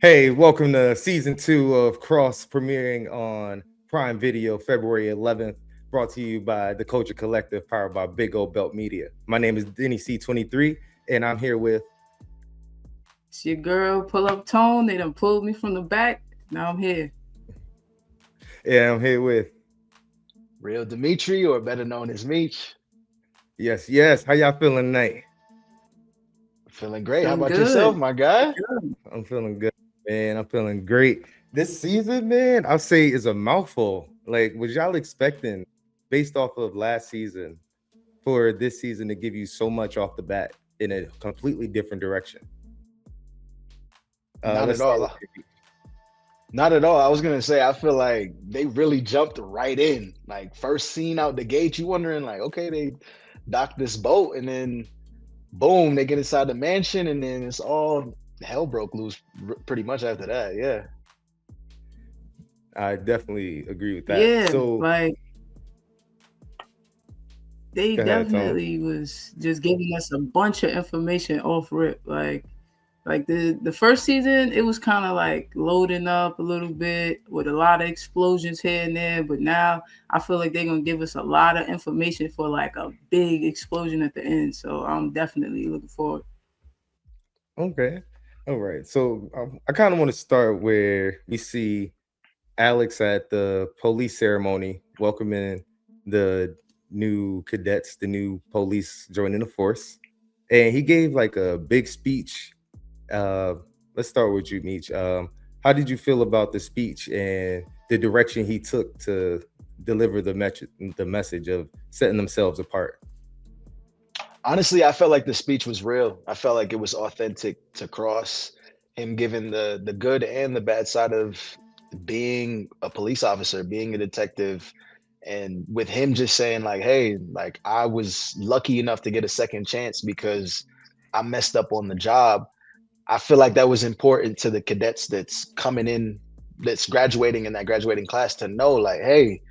Hey, welcome to season 2 of Cross premiering on Prime Video February 11th, brought to you by the Culture Collective, powered by Big Old Belt Media. My name is Denny C23, and I'm here with. It's your girl, pull up tone. They done pulled me from the back. Now I'm here. Yeah, I'm here with. Real Dimitri, or better known as Meech. Yes. How y'all feeling tonight? Feeling great. How Feeling about good. yourself, my guy? I'm feeling good, man. I'm feeling great. This season, man, I'll say is a mouthful. Like, was y'all expecting, based off of last season, for this season to give you so much off the bat in a completely different direction? Not Let's at start with all. Not at all. I was gonna say I feel like they really jumped right in. Like first scene out the gate, you wondering like, okay, they dock this boat, and then boom, they get inside the mansion, and then it's all hell broke loose pretty much after that. Yeah. I definitely agree with that. Yeah, So like they go ahead, Tone. definitely was just giving us a bunch of information off rip. Like the first season, it was kind of like loading up a little bit with a lot of explosions here and there. But now I feel like they're gonna give us a lot of information for like a big explosion at the end. So I'm definitely looking forward. Okay. All right. So I kind of want to start where we see Alex at the police ceremony welcoming the new cadets, the new police joining the force. And he gave like a big speech. Uh, let's start with you, Meech. How did you feel about the speech and the direction he took to deliver the message of setting themselves apart? Honestly, I felt like the speech was real. I felt like it was authentic to Cross, him giving the good and the bad side of being a police officer, being a detective, and with him just saying like, "Hey, like I was lucky enough to get a second chance because I messed up on the job." I feel like that was important to the cadets that's coming in, that's graduating in that graduating class to know like, "Hey,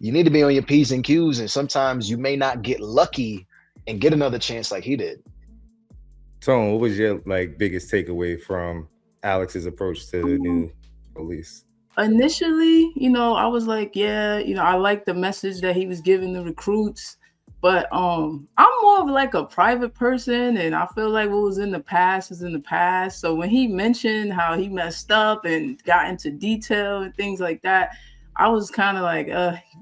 you need to be on your P's and Q's, and sometimes you may not get lucky and get another chance like he did." Tone, what was your like biggest takeaway from Alex's approach to the Um, new police? Initially, I was like, yeah, I like the message that he was giving the recruits, but I'm more of like a private person, and I feel like what was in the past is in the past. So when he mentioned how he messed up and got into detail and things like that, I was kind of like,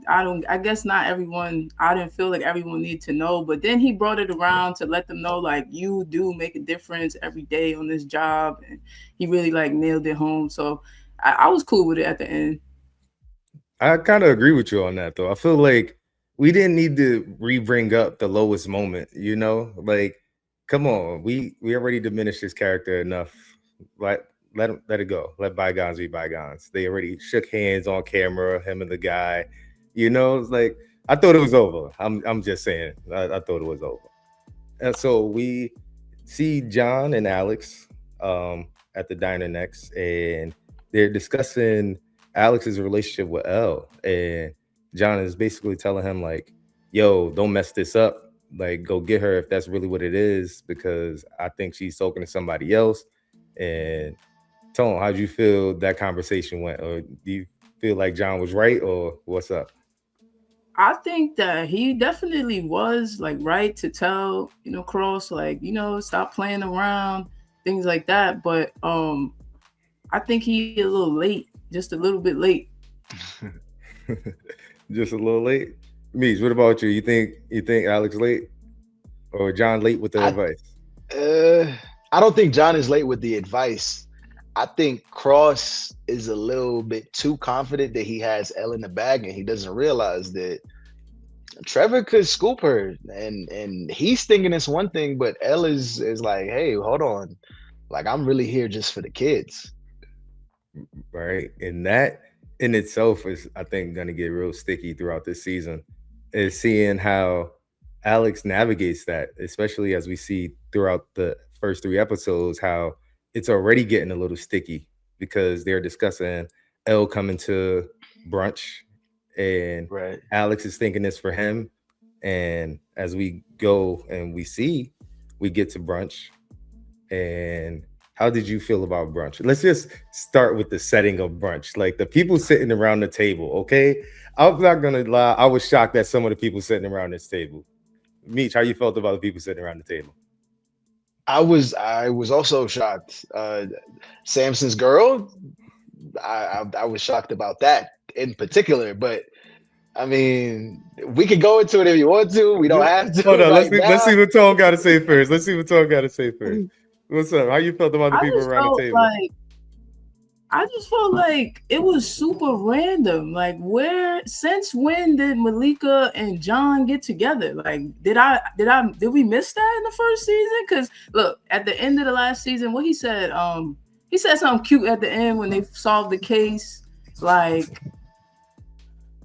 I guess not everyone, I didn't feel like everyone needed to know. But then he brought it around to let them know like you do make a difference every day on this job, and he really like nailed it home. So I was cool with it at the end. I kind of agree with you on that, though. I feel like we didn't need to re-bring up the lowest moment. Like, come on, we already diminished his character enough. Like, let it go. Let bygones be bygones. They already shook hands on camera, him and the guy. It's like I thought it was over. I'm just saying, I thought it was over. And so we see John and Alex at the diner next, and they're discussing Alex's relationship with Elle. And John is basically telling him, like, yo, don't mess this up. Like, go get her if that's really what it is, because I think she's talking to somebody else. And Tone, how'd you feel that conversation went? Or do you feel like John was right, or what's up? I think that he definitely was like right to tell, Cross like, stop playing around, things like that. But I think he a little late, just a little bit late. Just a little late. Mees, what about you? You think Alex late or John late with the I advice? uh, I don't think John is late with the advice. I think Cross is a little bit too confident that he has Elle in the bag, and he doesn't realize that Trevor could scoop her, and he's thinking it's one thing, but Elle is like, hey, hold on, like I'm really here just for the kids. Right? And that in itself is, I think, going to get real sticky throughout this season. Is seeing how Alex navigates that, especially as we see throughout the first 3 episodes, how it's already getting a little sticky because they're discussing Elle coming to brunch, and Right. Alex is thinking this for him. And as we go and we get to brunch, and how did you feel about brunch? Let's just start with the setting of brunch, like the people sitting around the table. Okay, I'm not gonna lie, I was shocked at some of the people sitting around this table. Meech, how you felt about the people sitting around the table? I was also shocked. Samson's girl, I was shocked about that in particular. But I mean, we could go into it if you want to. We don't have Hold to on, right let's now. see what Tone got to say first. Let's see what Tone got to say first. What's up? How you felt about the I people just around the felt table? like I just felt like it was super random. Like, where since when did Malika and John get together? Like, did we miss that in the first season? Because look, at the end of the last season, what he said something cute at the end when they solved the case.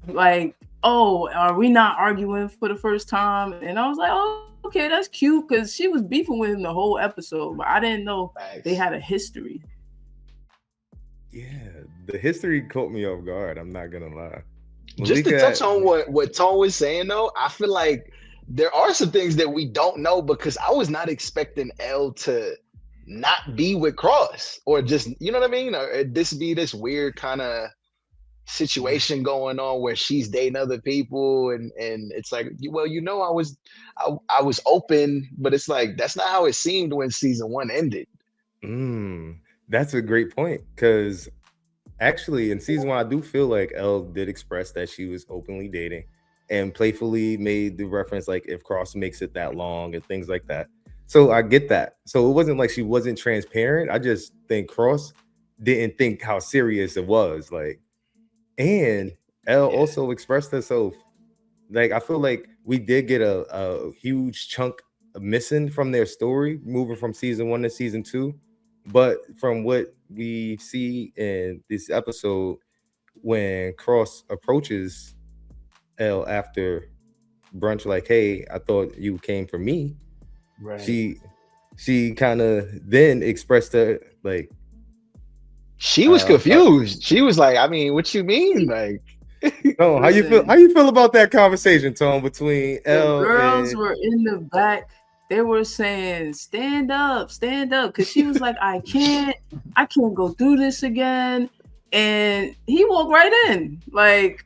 Like, oh, are we not arguing for the first time? And I was like, oh, okay, that's cute, because she was beefing with him the whole episode, but I didn't know they Facts. had a history. Yeah, the history caught me off guard. I'm not gonna lie. Just to touch Malika, on what Tone was saying though, I feel like there are some things that we don't know because I was not expecting L to not be with Cross or just you know what I mean, or this be this weird kind of situation going on where she's dating other people and it's like well I was open, but it's like that's not how it seemed when season one ended. mm, that's a great point because actually in season one, I do feel like Elle did express that she was openly dating and playfully made the reference like if Cross makes it that long and things like that. So I get that. So it wasn't like she wasn't transparent. I just think Cross didn't think how serious it was. Like, and Elle Yeah, also expressed herself. Like I feel like we did get a huge chunk missing from their story, moving from season one to season two. But from what we see in this episode, when Cross approaches Elle after brunch, like, "Hey, I thought you came for me," right. she she kind of then expressed her like, She was sorry. confused. She was like, I mean, what you mean? Like, Tone, how you feel? How Listen, you feel about that conversation, Tone, between the Elle girls and were in the back. They were saying, stand up," because she was like, I can't go through this again. And he walked right in. Like,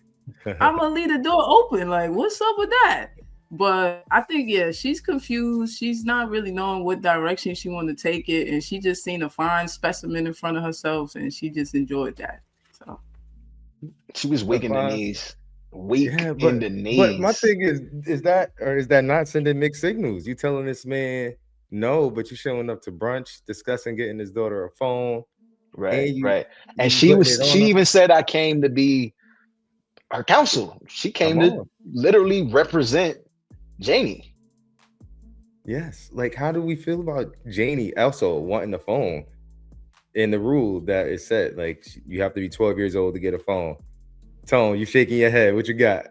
I'm gonna leave the door open. Like, what's up with that? But I think, yeah, she's confused. She's not really knowing what direction she want to take it, and she just seen a fine specimen in front of herself, and she just enjoyed that. So she was a weak in the fine. knees. Weak Yeah, in the but my knees. thing is that or is that not sending mixed signals? You telling this man no, but you showing up to brunch, discussing getting his daughter a phone, and Right, you right. And you putting it on she her. even said I came to be her counsel. She Come came to on. literally represent Janie. Yes. Like how do we feel about Janie also wanting the phone in the rule that is set? Like you have to be 12 years old to get a phone. Tone, you shaking your head. What you got?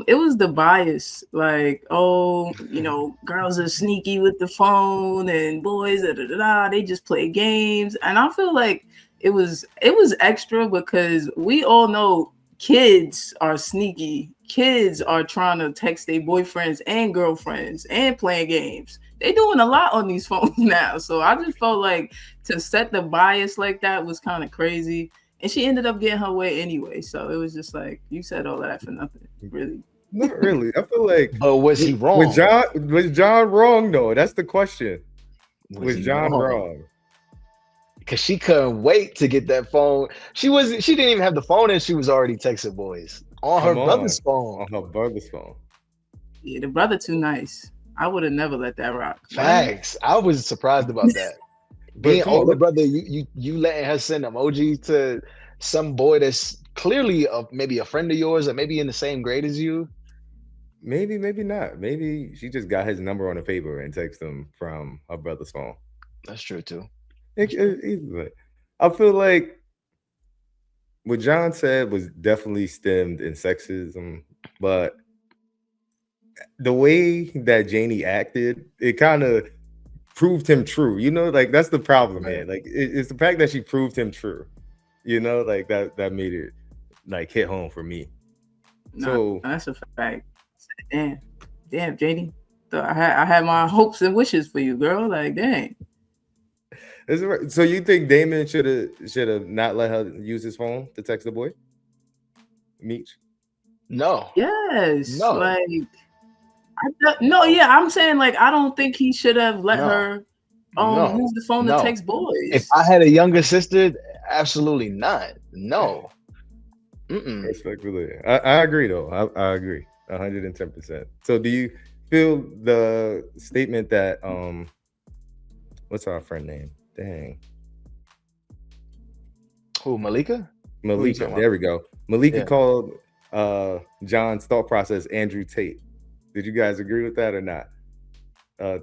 it was the bias, like, oh, girls are sneaky with the phone, and boys, they just play games. And I feel like it was extra because we all know kids are sneaky. Kids are trying to text their boyfriends and girlfriends and playing games. They doing a lot on these phones now. So I just felt like to set the bias like that was kind of crazy. And she ended up getting her way anyway. So it was just like, you said all that for nothing, really. Not really. I feel like But was he was wrong? John wrong though? That's the question. Was Was he John wrong? wrong? Because she couldn't wait to get that phone. She didn't even have the phone and she was already texting boys on her Come on. brother's phone. On her brother's phone. Yeah, the brother too nice. I would have never let that rock. What? Facts. I was surprised about that. But Being come on, older look, brother, you letting her send emoji to some boy that's clearly maybe a friend of yours or maybe in the same grade as you. maybe, maybe not. Maybe she just got his number on a paper and texted him from her brother's phone. That's true too. It, That's true. it, easily. I feel like what John said was definitely stemmed in sexism, but the way that Janie acted, it kind of proved him true. You know, like that's the problem Right. here. Like it's the fact that she proved him true. You know, like that made it like hit home for me. Nah, So that's a fact. Damn, damn, JD. So I had my hopes and wishes for you, girl. Like, dang. So you think Damon should have not let her use his phone to text the boy? Meech? No, Yes. no, Like, no, no, yeah, I'm saying like I don't think he should have let no, her no, use the phone to no. text If boys. I had a younger sister, absolutely not. No. Mm-mm. Respectfully, I agree though. I agree 110%. So do you feel the statement that what's our friend name? Dang, Who, Malika? Who are you Malika. talking about? There we go. Malika Yeah. called John's thought process Andrew Tate. Did you guys agree with that or not?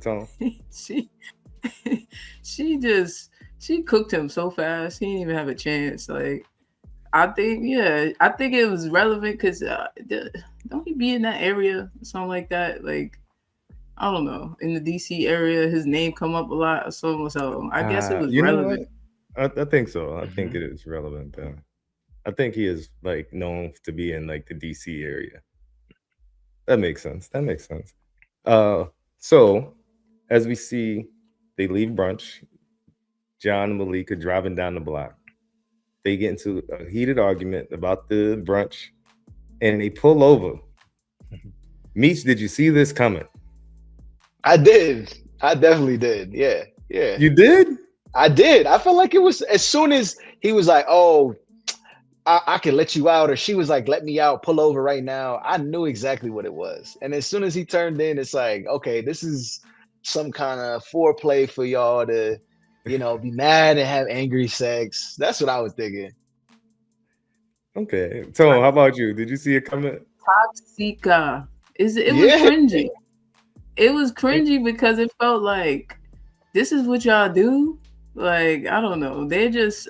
Tone? she she just she cooked him so fast. He didn't even have a chance. Like I think, yeah, I think it was relevant because don't he be in that area, something like that? Like I don't know, in the DC area, his name come up a lot or something. So I guess it was You know what? relevant. I think so. I think Mhm. it is relevant though. I think he is like known to be in like the DC area. That makes sense. That makes sense. Uh, so as we see, they leave brunch. John and Malika driving down the block. They get into a heated argument about the brunch, and they pull over. Meech, did you see this coming? I did. I definitely did. Yeah. Yeah. You did? I did. I felt like it was as soon as he was like, "Oh, I can let you out," or she was like, "Let me out, pull over right now." I knew exactly what it was. And as soon as he turned in, it's like, okay, this is some kind of foreplay for y'all to, be mad and have angry sex. That's what I was thinking. Okay. Tone, how about you? Did you see it coming? Toxica. It was Yeah. cringy. It was It- cringy because it felt like this is what y'all do. Like I don't know. They're just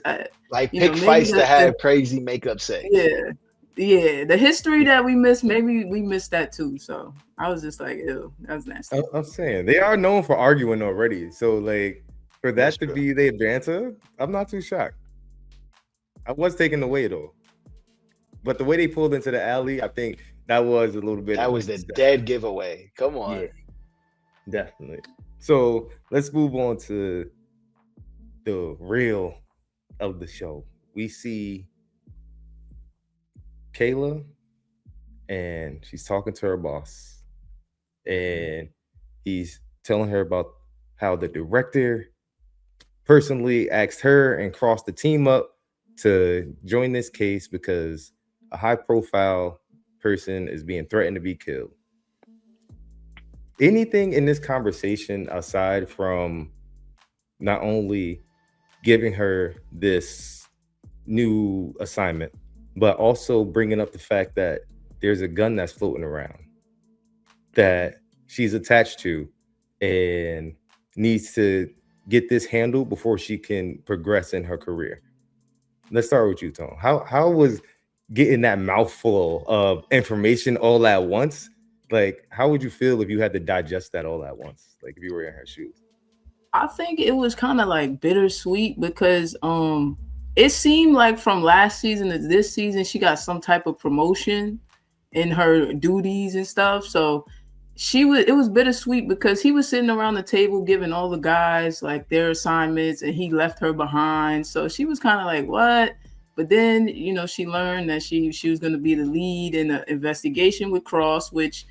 Like pick maybe fights to have crazy makeup sex. yeah, yeah, the history that we missed, maybe we missed that too. So I was just like, ew, that was nasty. I'm saying they are known for arguing already. So like for That's that to true. be their banter, I'm not too shocked. I was taken away though. But the way they pulled into the alley, I think that was a little bit That of was like a the step. dead giveaway. Come Yeah, on. definitely. So let's move on to the real of the show. We see Kayla and she's talking to her boss, and he's telling her about how the director personally asked her and crossed the team up to join this case because a high profile person is being threatened to be killed. Anything in this conversation aside from not only giving her this new assignment, but also bringing up the fact that there's a gun that's floating around that she's attached to and needs to get this handled before she can progress in her career. Let's start with you, Tom. How was getting that mouthful of information all at once? Like, how would you feel if you had to digest that all at once? Like if you were in her shoes. I think it was kind of like bittersweet because it seemed like from last season to this season she got some type of promotion in her duties and stuff. So it was bittersweet because he was sitting around the table giving all the guys like their assignments and he left her behind. So she was kind of like, what? But then, she learned that she was going to be the lead in the investigation with Cross, which,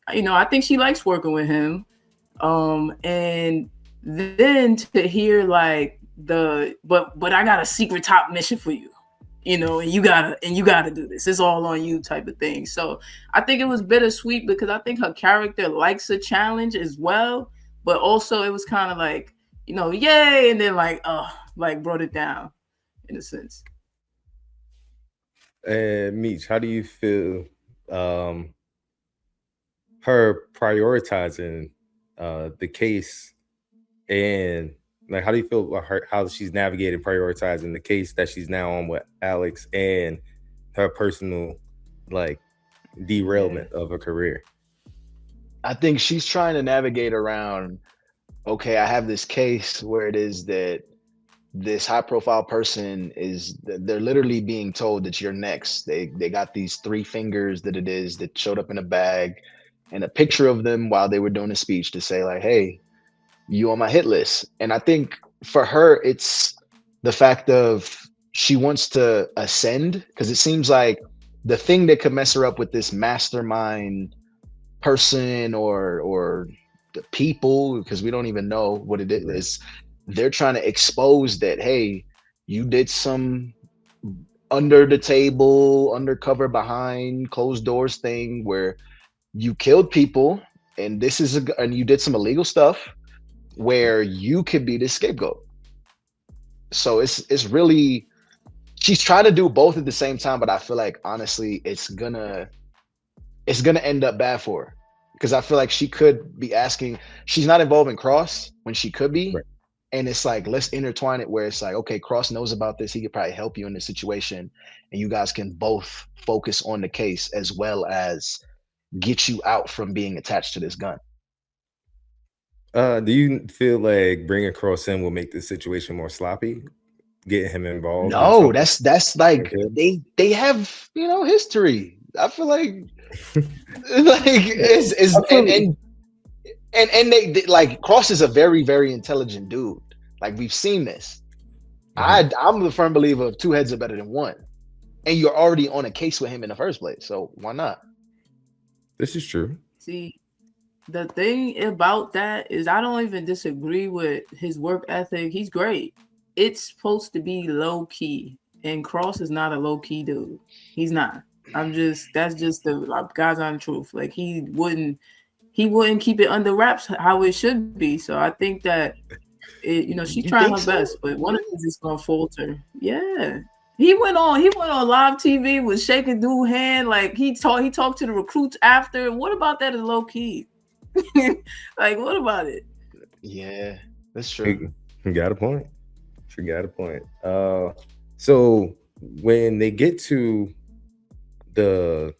I think she likes working with him. And then to hear like but I got a secret top mission for you, and you gotta do this. It's all on you type of thing. So I think it was bittersweet because I think her character likes a challenge as well, but also it was kind of like, yay, and then like brought it down in a sense. And Meech, how do you feel um her prioritizing the case, and like how do you feel about her, how she's navigating prioritizing the case that she's now on with Alex and her personal like Yeah. derailment of her career? I think she's trying to navigate around, okay, I have this case where it is that this high profile person they're literally being told that you're next. They got these three fingers that it is that showed up in a bag, and a picture of them while they were doing a speech to say like, hey, you on my hit list. And I think for her, it's the fact of she wants to ascend, because it seems like the thing that could mess her up with this mastermind person or the people, because we don't even know what it is. They're trying to expose that, hey, you did some under the table, undercover, behind closed doors thing where you killed people, and and you did some illegal stuff where you could be the scapegoat. So it's really, she's trying to do both at the same time, but I feel like honestly it's gonna end up bad for her, because I feel like she could be asking, she's not involved in Cross when she could be. Right. And it's like, let's intertwine it where it's like, okay, Cross knows about this. He could probably help you in this situation. And you guys can both focus on the case as well as get you out from being attached to this gun. Do you feel like bringing Cross in will make the situation more sloppy, getting him involved in No, something? that's like they have, history. I feel like it's I feel, and they like, Cross is a very, very intelligent dude. Like, we've seen this. Mhm. I'm a firm believer of two heads are better than one. And you're already on a case with him in the first place. So why not? This is true. See, the thing about that is I don't even disagree with his work ethic. He's great. It's supposed to be low key, and Cross is not a low key dude. He's not. That's just the God's honest truth. Like he wouldn't keep it under wraps how it should be. So I think that she's You trying think her so? best, but one of these is gonna falter. Yeah. He went on live TV with shaking dude hand, like he talked to the recruits after. What about that is low key? Like, what about it? Yeah, that's true. You got a point. You got a point. So when they get to the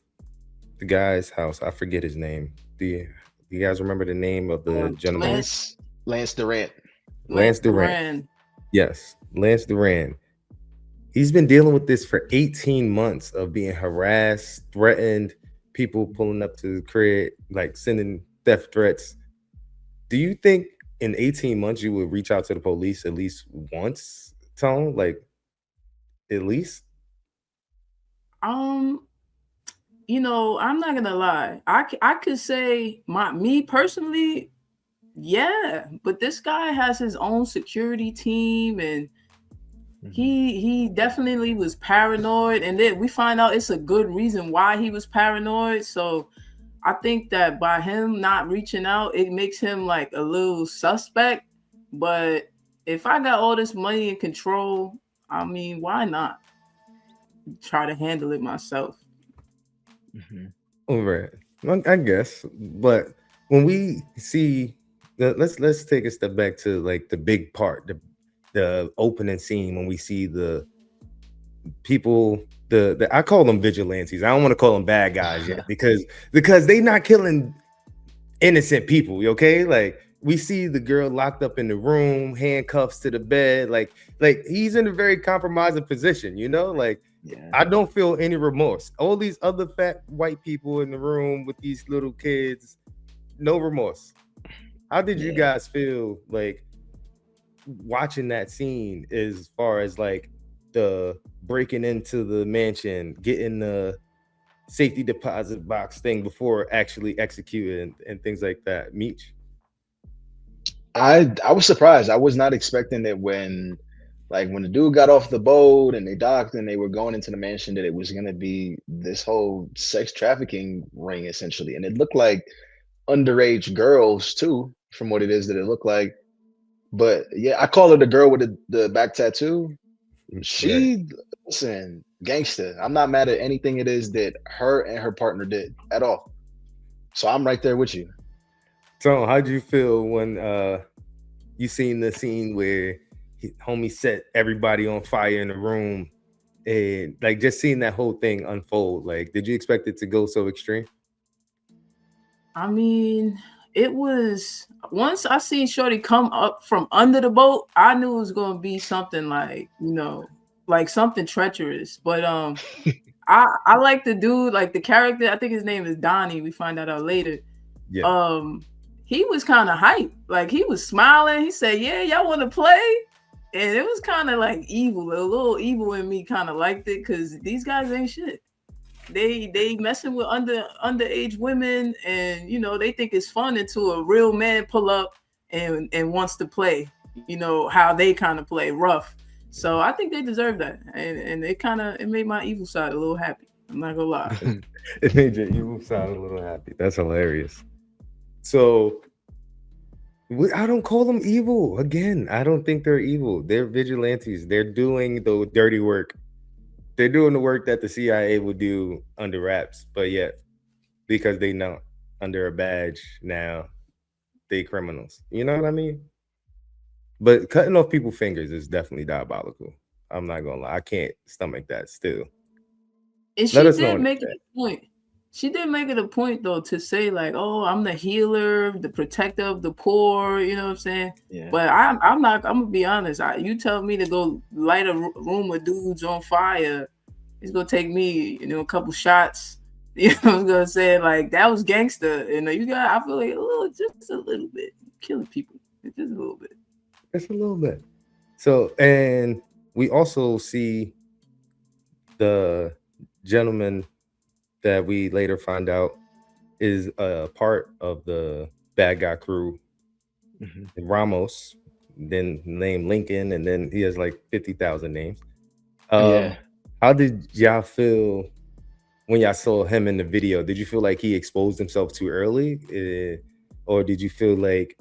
the guy's house, I forget his name. Do you guys remember the name of the gentleman? Lance Lance Durant. Lance Durant. Duran. Yes, Lance Durant. He's been dealing with this for 18 months of being harassed, threatened, people pulling up to the crib, like sending death threats. Do you think in 18 months you would reach out to the police at least once, Tone? Like, at least? Um, I'm not gonna lie. I could say me personally, yeah, but this guy has his own security team, and he definitely was paranoid, and then we find out it's a good reason why he was paranoid. So I think that by him not reaching out, it makes him like a little suspect. But if I got all this money and control, I mean, why not try to handle it myself? Mhm. Right. Well, I guess. But when we see let's take a step back to like the big part, the opening scene when we see the people, the I call them vigilantes. I don't want to call them bad guys yet because they not killing innocent people, okay? Like we see the girl locked up in the room, handcuffs to the bed, like he's in a very compromising position, like Yeah. I don't feel any remorse. All these other fat white people in the room with these little kids, no remorse. How did you Yeah. guys feel like watching that scene as far as like the breaking into the mansion, getting the safety deposit box thing before actually executing and things like that? Meech? I was surprised. I was not expecting that when the dude got off the boat and they docked and they were going into the mansion, that it was gonna be this whole sex trafficking ring essentially. And it looked like underage girls too, from what it is that it looked like. But yeah, I call her the girl with the back tattoo. Right. She, listen, gangster. I'm not mad at anything it is that her and her partner did at all. So I'm right there with you. So how'd you feel when you seen the scene where homie set everybody on fire in the room, and like just seeing that whole thing unfold? Like, did you expect it to go so extreme? I mean, it was once I seen Shorty come up from under the boat, I knew it was gonna be something like, like something treacherous. But I like the dude, like the character. I think his name is Donnie. We find that out later. Yeah. He was kind of hyped. Like he was smiling. He said, "Yeah, y'all want to play?" And it was kind of like evil. A little evil in me kind of liked it because these guys ain't shit. They messing with underage women, and you know they think it's fun until a real man pull up and wants to play. You know how they kind of play rough. So I think they deserve that, and it made my evil side a little happy. I'm not gonna lie. It made your evil sound a little happy. That's hilarious. So I don't call them evil. Again, I don't think they're evil. They're vigilantes. They're doing the dirty work. They're doing the work that the CIA would do under wraps, but yet because they know under a badge now, they criminals. You know what I mean? But cutting off people's fingers is definitely diabolical. I'm not gonna lie. I can't stomach that still. And Let she us know did in the make it chat. a point. She did make it a point though to say like, "Oh, I'm the healer, the protector of the poor." You know what I'm saying? Yeah. But I'm not. I'm gonna be honest. You tell me to go light a room of dudes on fire, it's gonna take me, a couple shots. You know what I'm gonna say? Like that was gangster, and you got. I feel like just a little bit, killing people, just a little bit. Just a little bit. So, and we also see the gentleman that we later find out is a part of the bad guy crew, Ramos, then named Lincoln, and then he has like 50,000 names. Yeah. How did y'all feel when y'all saw him in the video? Did you feel like he exposed himself too early, or did you feel like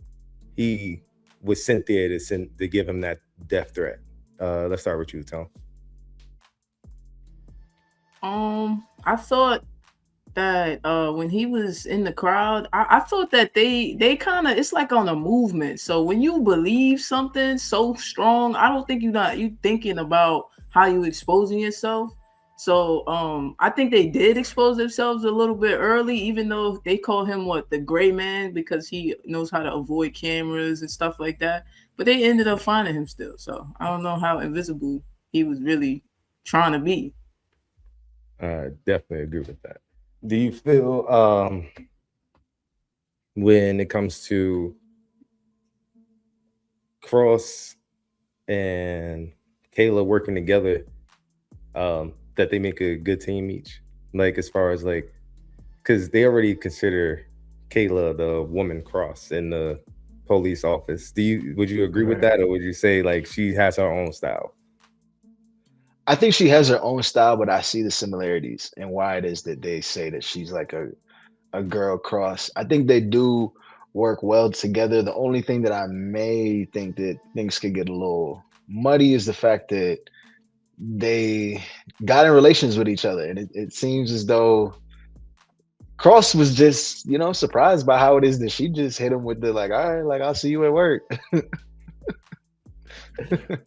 he was sent there to give him that death threat? Let's start with you, Tom. I thought that when he was in the crowd, I thought that they kind of, it's like on a movement. So when you believe something so strong, I don't think you thinking about how you exposing yourself. So I think they did expose themselves a little bit early, even though they call him the gray man because he knows how to avoid cameras and stuff like that. But they ended up finding him still. So I don't know how invisible he was really trying to be. Definitely agree with that. Do you feel when it comes to Cross and Kayla working together, that they make a good team each? Like as far as like, because they already consider Kayla the woman Cross in the police office. Would you agree with that, or would you say like she has her own style? I think she has her own style, but I see the similarities and why it is that they say that she's like a girl Cross. I think they do work well together. The only thing that I may think that things could get a little muddy is the fact that they got in relations with each other. And it seems as though Cross was just, surprised by how it is that she just hit him with the like, all right, like I'll see you at work.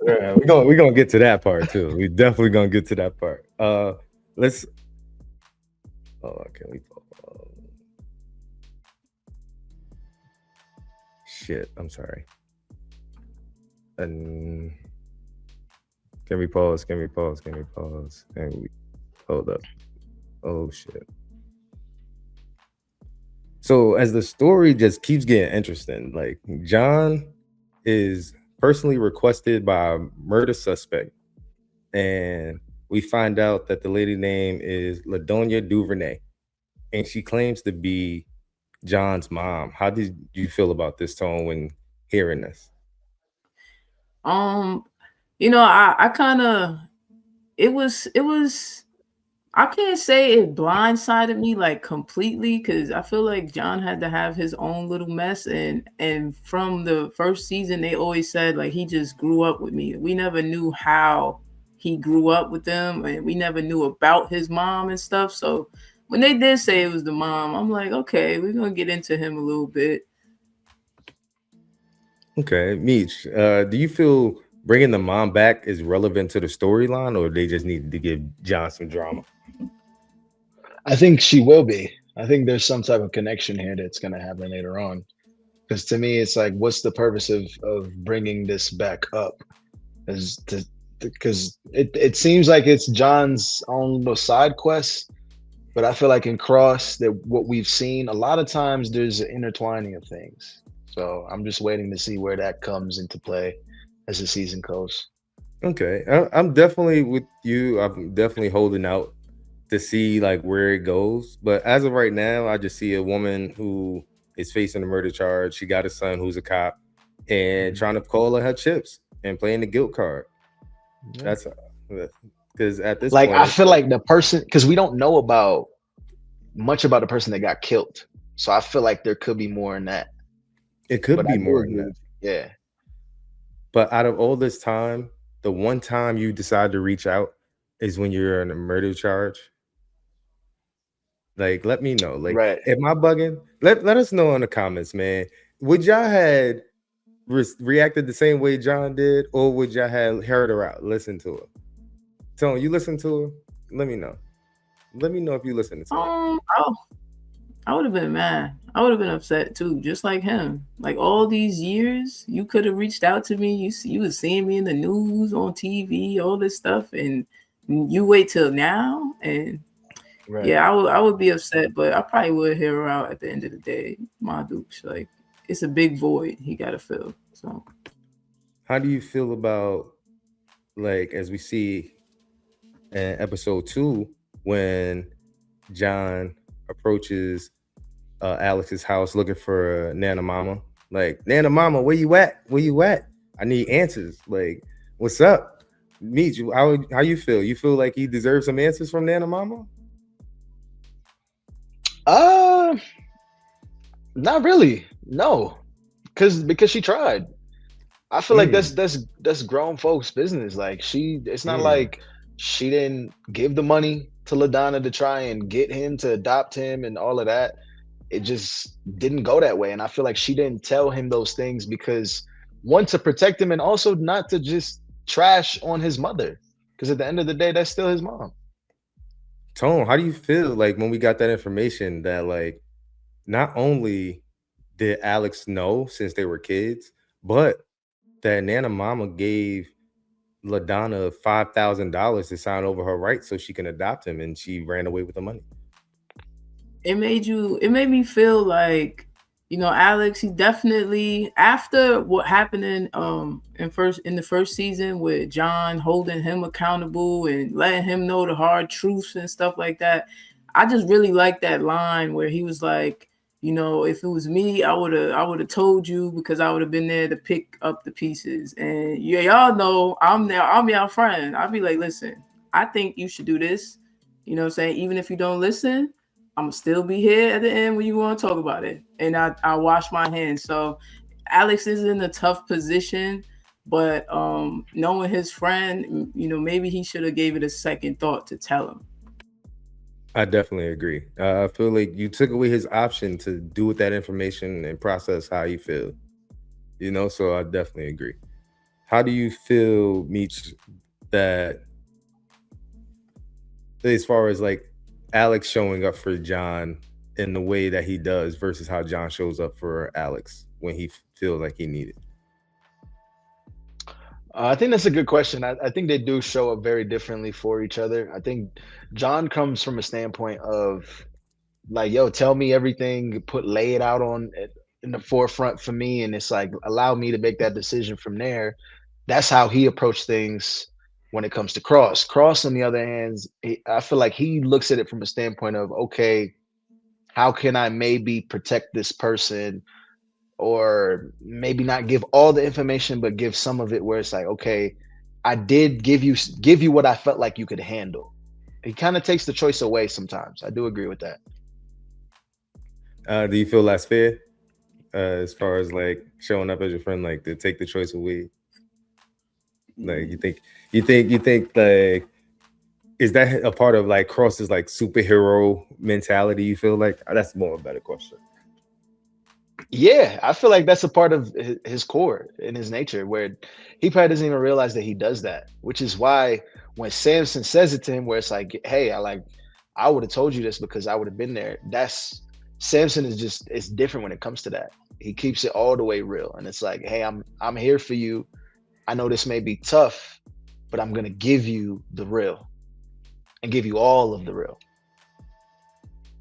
Yeah, we're gonna get to that part too. We definitely gonna get to that part. Let's. Oh, can we? Shit, I'm sorry. And can we pause? Can we pause? Can we pause? Can we hold up? Oh shit. So as the story just keeps getting interesting, like John is personally requested by a murder suspect, and we find out that the lady name is LaDonia Duvernay, and she claims to be John's mom. How did you feel about this tone when hearing this? I kind of, it was I can't say it blindsided me like completely because I feel like John had to have his own little mess, and from the first season they always said like he just grew up with me. We never knew how he grew up with them, and we never knew about his mom and stuff. So when they did say it was the mom, I'm like, okay, we're gonna get into him a little bit. Okay, Meech, do you feel bringing the mom back is relevant to the storyline, or they just needed to give John some drama? I think she will be. I think there's some type of connection here that's going to happen later on. Because to me, it's like, what's the purpose of bringing this back up? Because it seems like it's John's own little side quest, But I feel like in Cross, that what we've seen a lot of times, there's an intertwining of things. So I'm just waiting to see where that comes into play as the season goes. Okay, I'm definitely with you. I'm definitely holding out to see like where it goes. But as of right now, I just see a woman who is facing a murder charge. She got a son who's a cop and Mhm. trying to call her chips and playing the guilt card. Yeah. That's because at this Like point, I it's feel like like the person, because we don't know about much about the person that got killed. So I feel like there could be more in that. it could But I be do more than agree that. with you. Yeah. But out of all this time, the one time you decide to reach out is when you're on a murder charge. Like, let me know. Like, Right. am I bugging? Let us know in the comments, man. Would y'all had reacted the same way John did, or would y'all have heard her out, listen to her? Tone, you listen to her? Let me know. Let me know if you listen to her. Oh, I would have been mad. I would have been upset too, just like him. Like all these years, you could have reached out to me. You was seeing me in the news, on TV, all this stuff, and you wait till now. And Right. yeah, I would be upset, but I probably would hear her out at the end of the day. My dukes, like it's a big void he got to fill. So How do you feel about, like, as we see in episode 2 when John approaches Alex's house looking for Nana Mama? Like, Nana Mama, where you at? Where you at? I need answers. Like, what's up? Meet you. How you feel? You feel like he deserves some answers from Nana Mama? Uh Not really. No. Because she tried. I feel like Mm, that's grown folks' business. Like it's not mm. like she didn't give the money to LaDonna to try and get him to adopt him and all of that. It just didn't go that way. And I feel like she didn't tell him those things because one, to protect him, and also not to just trash on his mother. Because at the end of the day, that's still his mom. Tone, how do you feel like when we got that information that, like, not only did Alex know since they were kids, but that Nana Mama gave LaDonna $5,000 to sign over her rights so she can adopt him, and she ran away with the money. it made me feel like, Alex, he definitely, after what happened in the first season with John holding him accountable and letting him know the hard truths and stuff like that. I just really like that line where he was like, if it was me, I would have told you, because I would have been there to pick up the pieces. And yeah, y'all know I'm your friend. I'll be like, listen, I think you should do this. You know what I'm saying? Even if you don't listen, I'm gonna still be here at the end when you want to talk about it, and I wash my hands. So Alex is in a tough position, but knowing his friend, maybe he should have gave it a second thought to tell him. I definitely agree. I feel like you took away his option to do with that information and process how you feel. So I definitely agree. How do you feel, Meech, that as far as like Alex showing up for John in the way that he does versus how John shows up for Alex when he feels like he needed? I think that's a good question. I think they do show up very differently for each other. I think John comes from a standpoint of like, yo, tell me everything, lay it out in the forefront for me, and it's like allow me to make that decision from there. That's how he approached things when it comes to Cross. Cross, on the other hand, I feel like he looks at it from a standpoint of, okay, how can I maybe protect this person, or maybe not give all the information, but give some of it where it's like, okay, I did give you what I felt like you could handle. He kind of takes the choice away sometimes. I do agree with that. Do you feel that's fair as far as like showing up as your friend, like to take the choice away? Like you think like, is that a part of like Cross's like superhero mentality? You feel like that's more a better question. Yeah, I feel like that's a part of his core in his nature, where he probably doesn't even realize that he does that. Which is why when Samson says it to him, where it's like, "Hey, I would have told you this because I would have been there." That's Samson is just it's different when it comes to that. He keeps it all the way real, and it's like, "Hey, I'm here for you. I know this may be tough, but I'm gonna give you the real and give you all of the real."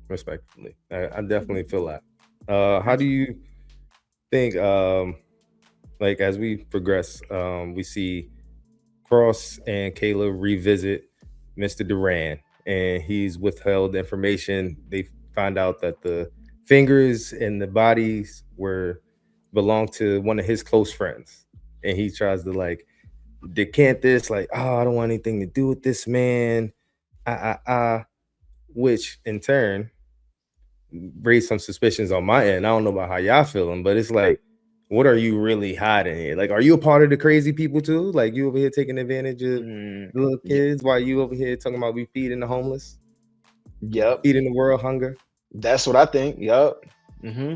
respectfully. I definitely feel that. How do Absolutely. you think, like as we progress, we see Cross and Kayla revisit Mr. Durant, and he's withheld information. They find out that the fingers and the bodies were belong to one of his close friends, and he tries to like decant this, like, oh, I don't want anything to do with this man. Which in turn raised some suspicions on my end. I don't know about how y'all feeling, but it's like, what are you really hiding here? Like, are you a part of the crazy people too? Like, you over here taking advantage of Mm, the little y- kids while you over here talking about we feeding the homeless, yep, feeding the world hunger? that's what I think. Yep. hmm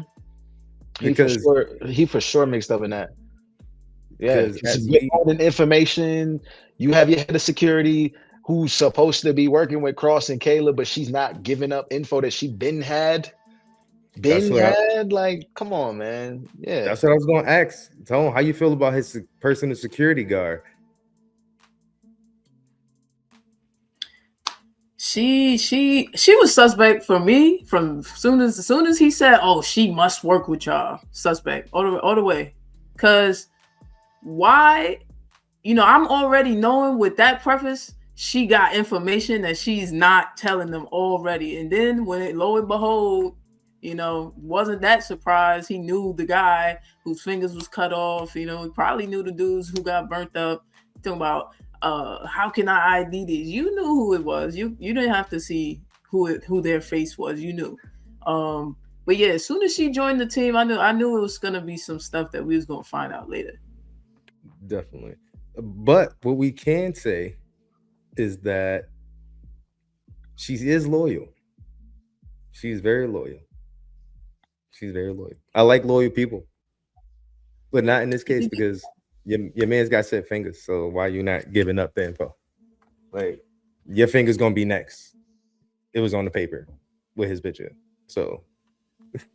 Because He for sure mixed up in that. Yeah, because because as you're we holding information. You have your head of security who's supposed to be working with Cross and Kayla, but she's not giving up info that she been had. that's Been what I had. Like, come on, man. Yeah. that's what I was gonna ask. Tone, how you feel about his personal security guard? She was suspect for me from soon as he said, "Oh, she must work with y'all." Suspect all the way, cause why? I'm already knowing with that preface, she got information that she's not telling them already. And then when it, lo and behold, wasn't that surprised. He knew the guy whose fingers was cut off. He probably knew the dudes who got burnt up. Talking about, how can I ID these? You knew who it was. You didn't have to see who their face was. You knew. But yeah, as soon as she joined the team, I knew it was gonna be some stuff that we was gonna find out later. Definitely. But what we can say is that she is loyal. She's very loyal. She's very loyal. I like loyal people, but not in this case because your man's got set fingers. So why you not giving up the info? Like your finger's gonna be next. It was on the paper with his picture. So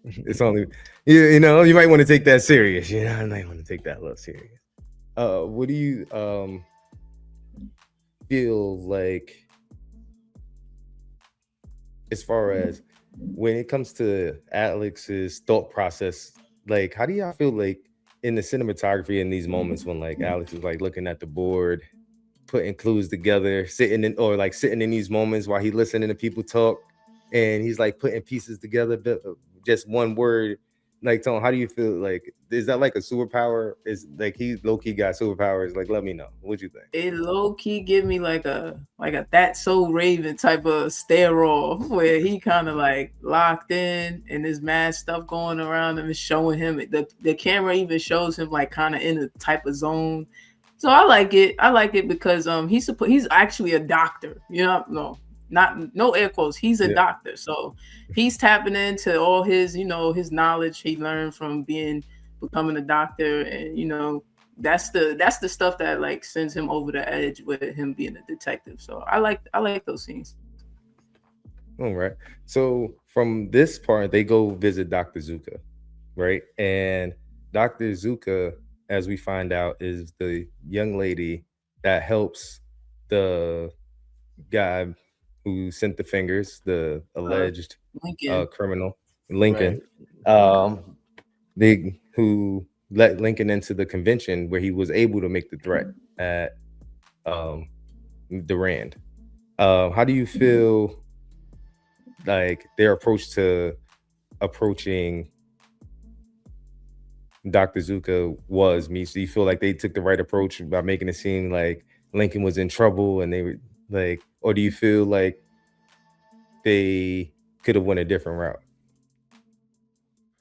it's only you might want to take that serious. I might want to take that a little serious. What do you feel like as far as when it comes to Alex's thought process? Like, how do y'all feel like in the cinematography in these moments when like Alex is like looking at the board, putting clues together, sitting in these moments while he listening to people talk, and he's like putting pieces together, just one word. Like, Tone, how do you feel? Like, is that like a superpower? Is like he low key got superpowers? Like, let me know. What you think? It low key give me like a That So Raven type of stare off where he kind of like locked in and there's mad stuff going around him and showing him the camera even shows him like kind of in a type of zone. So I like it. I like it because he's actually a doctor. No, not no air quotes. He's a Yeah, doctor. So he's tapping into all his knowledge he learned from becoming a doctor, and that's the stuff that like sends him over the edge with him being a detective. So I like those scenes. all right. So from this part, they go visit Dr. Zuka, right? And Dr. Zuka, as we find out, is the young lady that helps the guy who sent the fingers, the uh alleged Lincoln. criminal Right. Lincoln, um, they who let Lincoln into the convention where he was able to make the threat at um, Durant. How do you feel like their approach to approaching Dr. Zuka was me? So you feel like they took the right approach by making it seem like Lincoln was in trouble and they were like, or do you feel like they could have went a different route?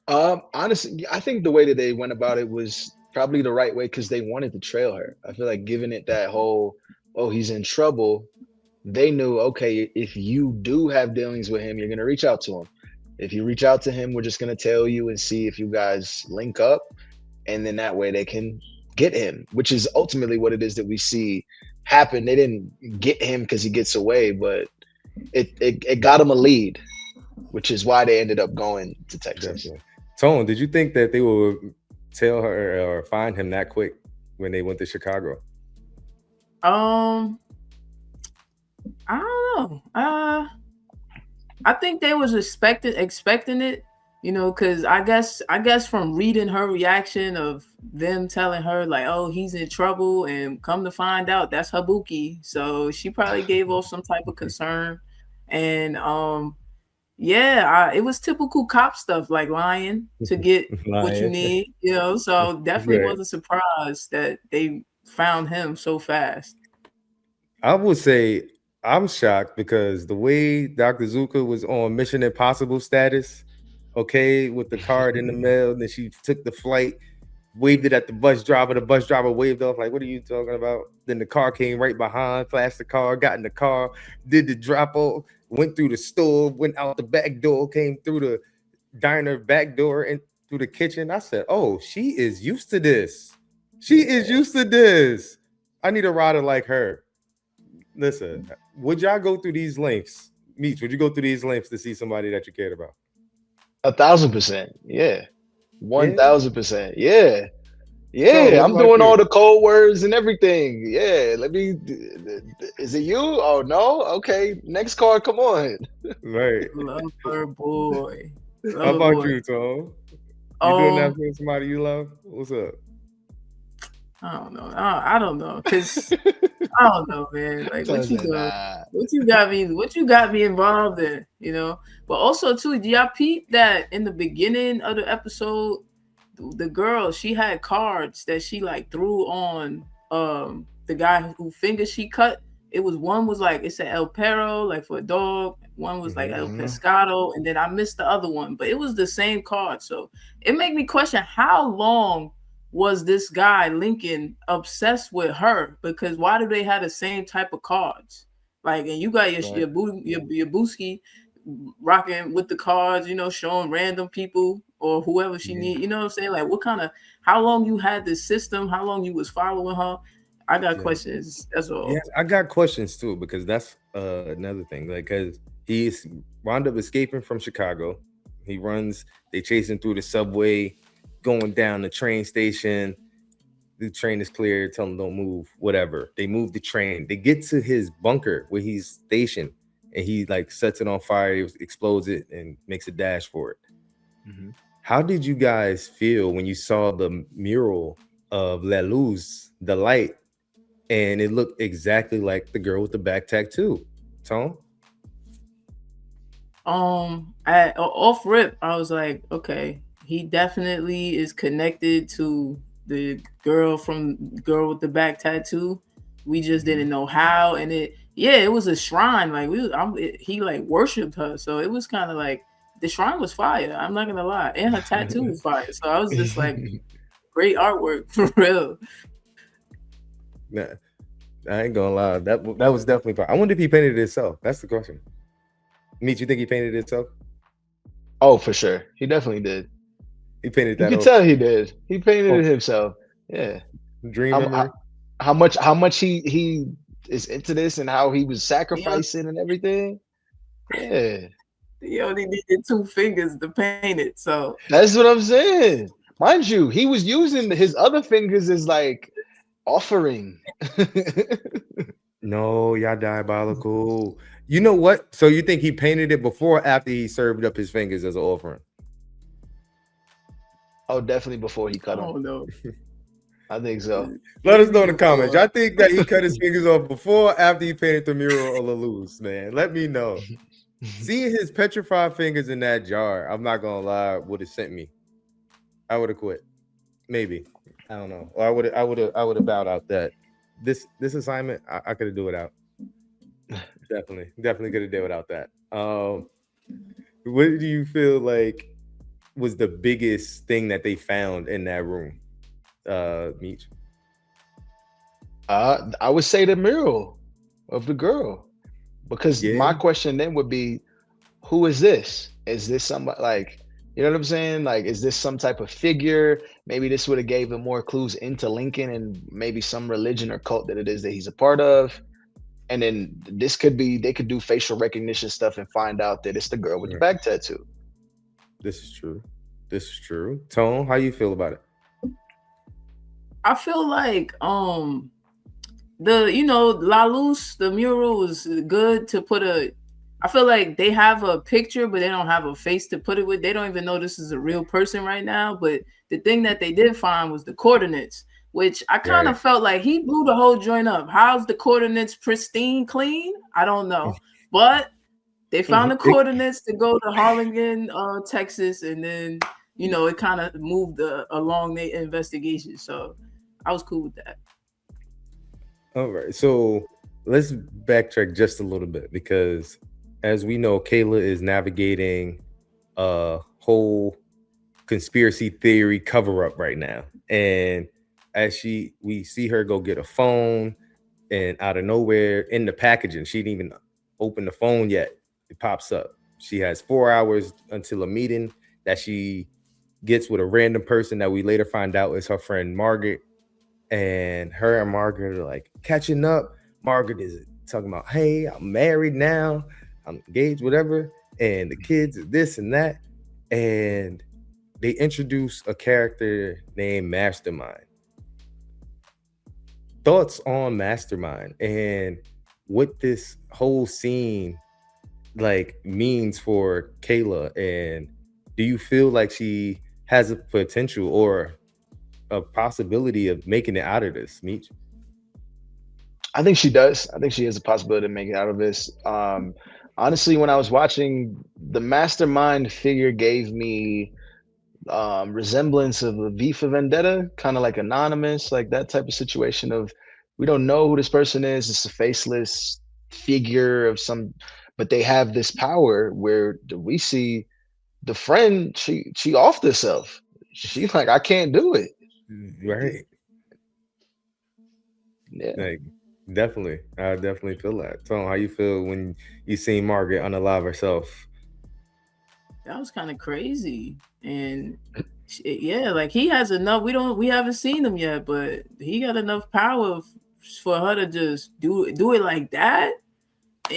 Honestly, I think the way that they went about it was probably the right way because they wanted to trail her. I feel like giving it that whole, oh, he's in trouble. They knew, okay, if you do have dealings with him, you're gonna reach out to him. If you reach out to him, we're just gonna tell you and see if you guys link up, and then that way they can get him, which is ultimately what it is that we see happen. They didn't get him because he gets away, but it got him a lead, which is why they ended up going to Texas. Definitely. Tone, did you think that they would tell her or find him that quick when they went to Chicago? um I don't know. I think they was expecting it, because I guess from reading her reaction of them telling her like, oh, he's in trouble, and come to find out that's Habuki, so she probably gave off some type of concern, and yeah, it was typical cop stuff like lying to get what you Lion. need, so definitely Right. wasn't surprised that they found him so fast. I would say I'm shocked because the way Dr. Zuka was on Mission Impossible status, okay, with the card in the mail, then she took the flight, waved it at the bus driver. The bus driver waved off, like, what are you talking about? Then the car came right behind, flashed the car, got in the car, did the drop off, went through the store, went out the back door, came through the diner back door and through the kitchen. I said, oh, she is used to this. She is used to this. I need a rider like her. Listen, would y'all go through these lengths? Meech, would you go through these lengths to see somebody that you cared about? 1,000%. Yeah. Yeah. 1,000%. Yeah. So, Yeah. what I'm about doing all you? the code words and everything. Yeah. Is it you? Oh, no. Okay. Next card. Come on. Right. Lover boy, How lover about boy. you, Tom? You doing that Um, for somebody you love? What's up? I don't know. I don't know, cause I don't know, man. Like what Sounds you like, doing? nah. What you got me involved in? But also too, do y'all peep that in the beginning of the episode, the girl she had cards that she like threw on the guy who finger she cut. It was one was like it said El Perro like for a dog. One was like El Hmm. Pescado, and then I missed the other one, but it was the same card. So it made me question how long was this guy Lincoln obsessed with her? Because why do they have the same type of cards? Like, and you got Right. your Booski rocking with the cards, showing random people or whoever she Yeah. need. You know what I'm saying? Like, what kind of how long you had this system? How long you was following her? I got Yeah. questions. That's Yeah, all. I got questions too because that's another thing. Like, because he's wound up escaping from Chicago. He runs. They chase him through the subway, going down the train station. The train is clear. Tell him don't move. Whatever. They move the train. They get to his bunker where he's stationed, and he like sets it on fire, explodes it, and makes a dash for it. Hmm. How did you guys feel when you saw the mural of La Luz, the light, and it looked exactly like the girl with the back tattoo? Tone? Off rip, I was like, okay, he definitely is connected to the girl with the back tattoo. We just Mhm. didn't know how, and yeah, it was a shrine. Like he like worshipped her, so it was kind of like the shrine was fire. I'm not gonna lie, and her tattoo was fire. So I was just like, great artwork for real. Nah, I ain't gonna lie. That was definitely fine. I wonder if he painted it himself. That's the question. Meet, you think he painted it himself? Oh, for sure. He definitely did. He painted You that could off, tell he did. He painted off it himself. Yeah. dream How, memory. how much he is into this and how he was He only, sacrificing and everything. Yeah. he only needed 2 fingers to paint it, so That's what I'm saying. Mind you, he was using his other fingers as like offering. No, y'all diabolical. You know what? So you think he painted it before or after he served up his fingers as an offering? Oh, definitely before he I cut him. don't know. I think so. Let us Maybe know in the comments. before. Y'all think that he cut his fingers off before or after he painted the mural of La Luz, man? Let me know. Seeing his petrified fingers in that jar, I'm not gonna lie, would have sent me. I would have quit. Maybe. I don't know. Or I would have bowed out that this assignment, I could have do without. Definitely could have did without that. What do you feel like was the biggest thing that they found in that room? Meech. I would say the mural of the girl. Because my Yeah. question then would be, who is this? Is this somebody like, you know what I'm saying? Like, is this some type of figure? Maybe this would have gave him more clues into Lincoln and maybe some religion or cult that it is that he's a part of. And then this could be they could do facial recognition stuff and find out that it's the girl with the Right. back tattoo. This is true. This is true. Tone, how you feel about it? I feel like the La Luz, the mural was good to put a I feel like they have a picture, but they don't have a face to put it with. They don't even know this is a real person right now. But the thing that they did find was the coordinates, which I kind Right. of felt like he blew the whole joint up. How's the coordinates pristine, clean? I don't know. But they found the It, coordinates to go to Harlingen, Texas, and then it kind of moved along the investigation. So I was cool with that. all right. So let's backtrack just a little bit because as we know, Kayla is navigating a whole conspiracy theory cover up right now. And as we see her go get a phone and out of nowhere in the packaging, she didn't even open the phone yet. It pops up. She has 4 hours until a meeting that she gets with a random person that we later find out is her friend Margaret. And her and Margaret are like catching up. Margaret is talking about, hey, I'm married now, I'm engaged, whatever, and the kids are this and that. And they introduce a character named Mastermind. Thoughts on Mastermind and what this whole scene like means for Kayla, and do you feel like she has a potential or a possibility of making it out of this, Meech? I think she does. I think she has a possibility of making it out of this. Honestly, when I was watching, the mastermind figure gave me resemblance of a V for Vendetta, kind of like Anonymous, like that type of situation of we don't know who this person is. It's a faceless figure of some, but they have this power where we see the friend, she off herself. She's like, I can't do it. Right. Yeah. Like definitely. I definitely feel that. So how you feel when you see Margaret unalive herself? That was kind of crazy. And yeah, like he has enough. We haven't seen him yet, but he got enough power for her to just do it like that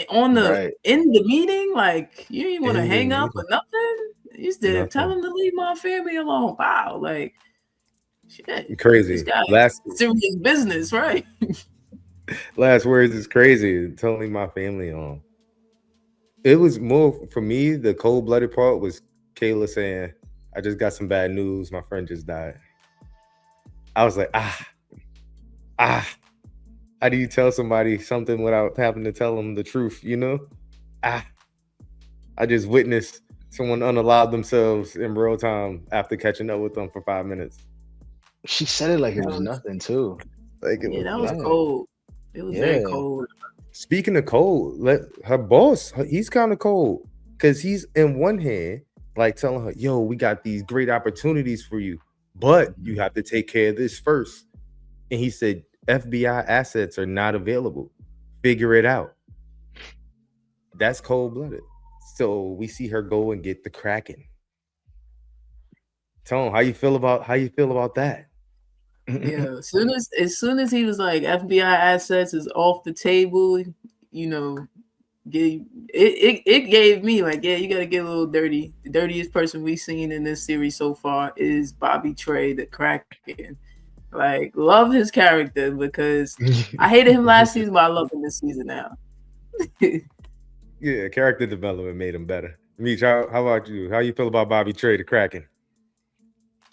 on the Right. in the meeting. Like you didn't want to In the hang up or meeting. nothing. You said tell Nothing. him to leave my family alone. Wow, like shit, this Crazy. guy Last serious business, right? last words is crazy. Totally my family on. It was more for me, the cold blooded part was Kayla saying, I just got some bad news. My friend just died. I was like, ah, how do you tell somebody something without having to tell them the truth, you know? Ah, I just witnessed someone unalive themselves in real time after catching up with them for 5 minutes. She said it like it That was was nothing too. Like it was that was Yeah. nothing. cold. It was very Yeah. cold. Speaking of cold, let her boss, he's kind of cold because he's in one hand, like telling her, yo, we got these great opportunities for you, but you Mhm. have to take care of this first. And he said, FBI assets are not available. Figure it out. That's cold blooded. So we see her go and get the Kraken. Tone, how you feel about that? Yeah, as soon as he was like FBI assets is off the table, you know, it gave me like, yeah, you got to get a little dirty. The dirtiest person we've seen in this series so far is Bobby Trey, the Kraken. Like, love his character because I hated him last season, but I love him this season now. Yeah, character development made him better. Meech, how about you? How you feel about Bobby Trey, the Kraken?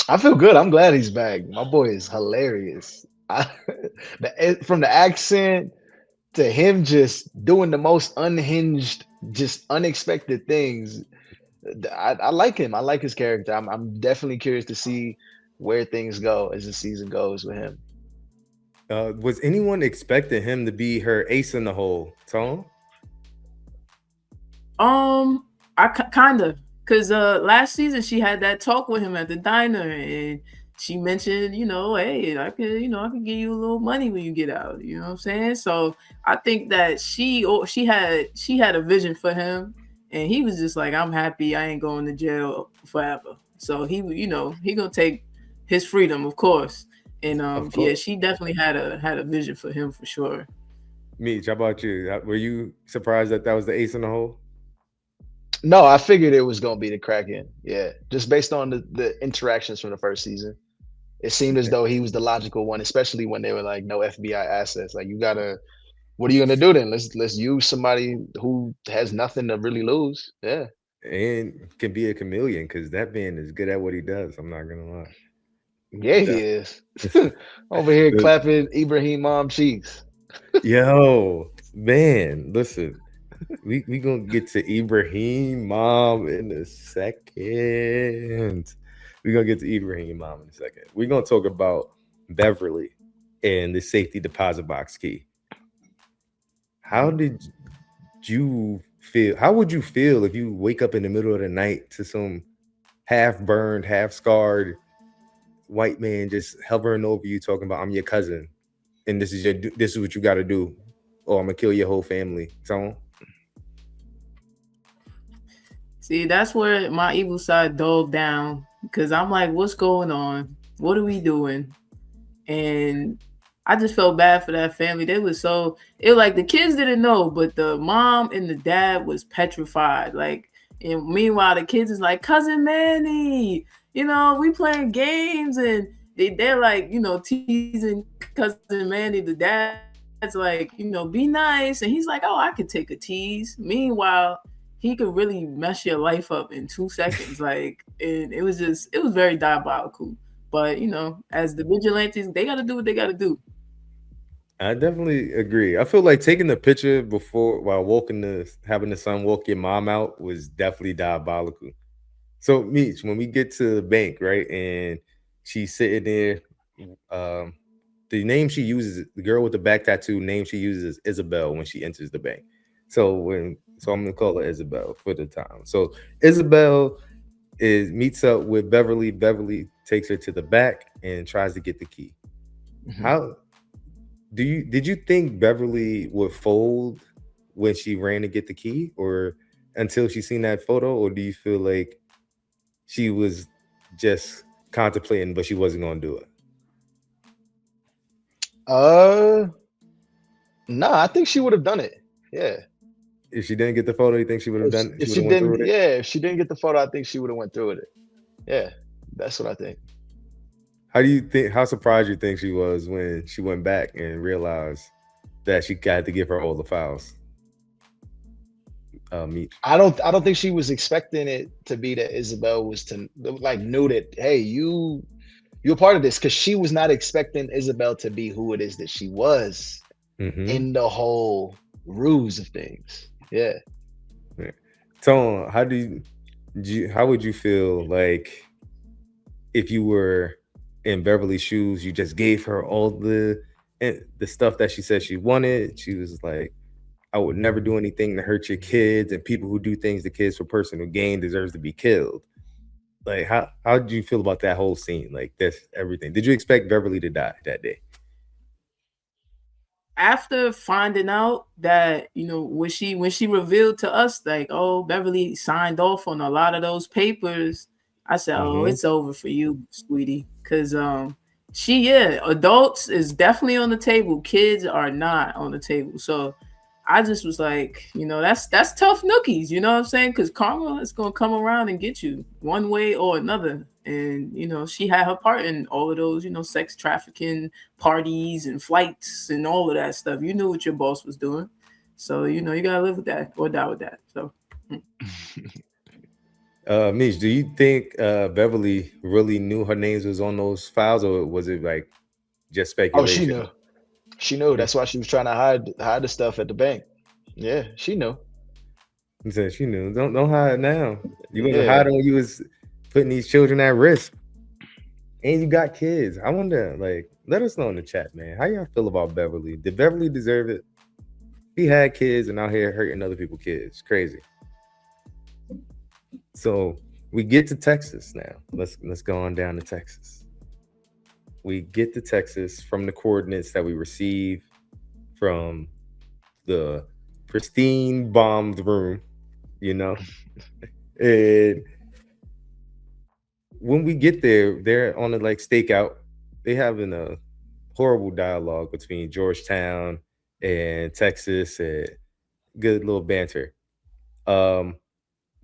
I feel good. I'm glad he's back. My boy is hilarious. From the accent to him just doing the most unhinged, just unexpected things. I like him. I like his character. I'm definitely curious to see where things go as the season goes with him. Was anyone expecting him to be her ace in the hole, Tone? I kind of because last season she had that talk with him at the diner and she mentioned, hey, I could give you a little money when you get out. You know what I'm saying? So I think that she had a vision for him, and he was just like, I'm happy. I ain't going to jail forever. So he gonna take his freedom, of course. And Of yeah, course. she definitely had a vision for him for sure. Meech, how about you? Were you surprised that that was the ace in the hole? No, I figured it was gonna be the Kraken. Yeah, just based on the interactions from the first season, it seemed as Okay. though he was the logical one, especially when they were like, no FBI assets. Like you gotta What are you gonna do then? Let's use somebody who has nothing to really lose. Yeah. And can be a chameleon because that man is good at what he does. I'm not gonna lie. Yeah, he That- is. Over here the- clapping Ibrahim mom cheeks. Yo, man, listen, we gonna get to Ibrahim mom in a second. We gonna get to Ibrahim mom in a second. We're gonna talk about Beverly and the safety deposit box key. How Mhm. did you feel? How would you feel if you wake up in the middle of the night to some half burned, half scarred white man just hovering over you, talking about, "I'm your cousin, and this is what you got to do, or I'm gonna kill your whole family." So See, that's where my evil side dove down because I'm like, what's going on? What are we doing? And I just felt bad for that family. They was so it like the kids didn't know, but the mom and the dad was petrified. Like, and meanwhile the kids is like, cousin Manny, we playing games, and they're like, teasing cousin Manny. The dad's like, be nice, and he's like, oh, I could take a tease. Meanwhile, he could really mess your life up in 2 seconds. Like, and it was very diabolical. But as the vigilantes, they got to do what they got to do. I definitely agree. I feel like taking the picture before while walking the having the son walk your mom out was definitely diabolical. So Meech, when we get to the bank, right, and she's sitting there, um, the name she uses, the girl with the back tattoo name she uses is Isabel when she enters the bank. So I'm gonna call her Isabel for the time. So Isabel is meets up with Beverly. Beverly takes her to the back and tries to get the key. Mhm. How did you think Beverly would fold when she ran to get the key, or until she seen that photo, or do you feel like she was just contemplating, but she wasn't gonna do it? Uh, no, I think she would have done it. Yeah. If she didn't get the photo, you think she would have If done? She if would she have went through didn't, with it. yeah, if she didn't get the photo, I think she would have went through with it. Yeah, that's what I think. How do you think? How surprised you think she was when she went back and realized that she had to give her all the files? Meet. I don't think she was expecting it to be that Isabel was to like knew that, hey, you're part of this, because she was not expecting Isabel to be who it is that she was Mm-hmm. in the whole ruse of things. Yeah. Yeah. Tone, how would you feel like if you were in Beverly's shoes? You just gave her all the stuff that she said she wanted. She was like, "I would never do anything to hurt your kids, and people who do things to kids for personal gain deserves to be killed." Like, how did you feel about that whole scene? Like, this everything. Did you expect Beverly to die that day? After finding out that when she revealed to us like, oh, Beverly signed off on a lot of those papers, I said, oh, Mm-hmm. it's over for you, sweetie, because yeah, adults is definitely on the table, kids are not on the table. So I just was like, that's tough nookies, you know what I'm saying? Because karma is gonna come around and get you one way or another. And she had her part in all of those, sex trafficking parties and flights and all of that stuff. You knew what your boss was doing. So, you gotta live with that or die with that. So Mish, do you think Beverly really knew her names was on those files, or was it like just Oh, she speculation? knew. She knew. Yeah. That's why she was trying to hide the stuff at the bank. Yeah, she knew. He said she knew. Don't hide now. You wasn't Yeah. hiding when you was putting these children at risk, and you got kids. I wonder, like, let us know in the chat, man. How y'all feel about Beverly? Did Beverly deserve it? He had kids and out here hurting other people's kids. Crazy. So we get to Texas now. Let's go on down to Texas. We get to Texas from the coordinates that we receive from the pristine bombed room, you know. And when we get there, they're on a like stakeout. They having a horrible dialogue between Georgetown and Texas, and good little banter. Um,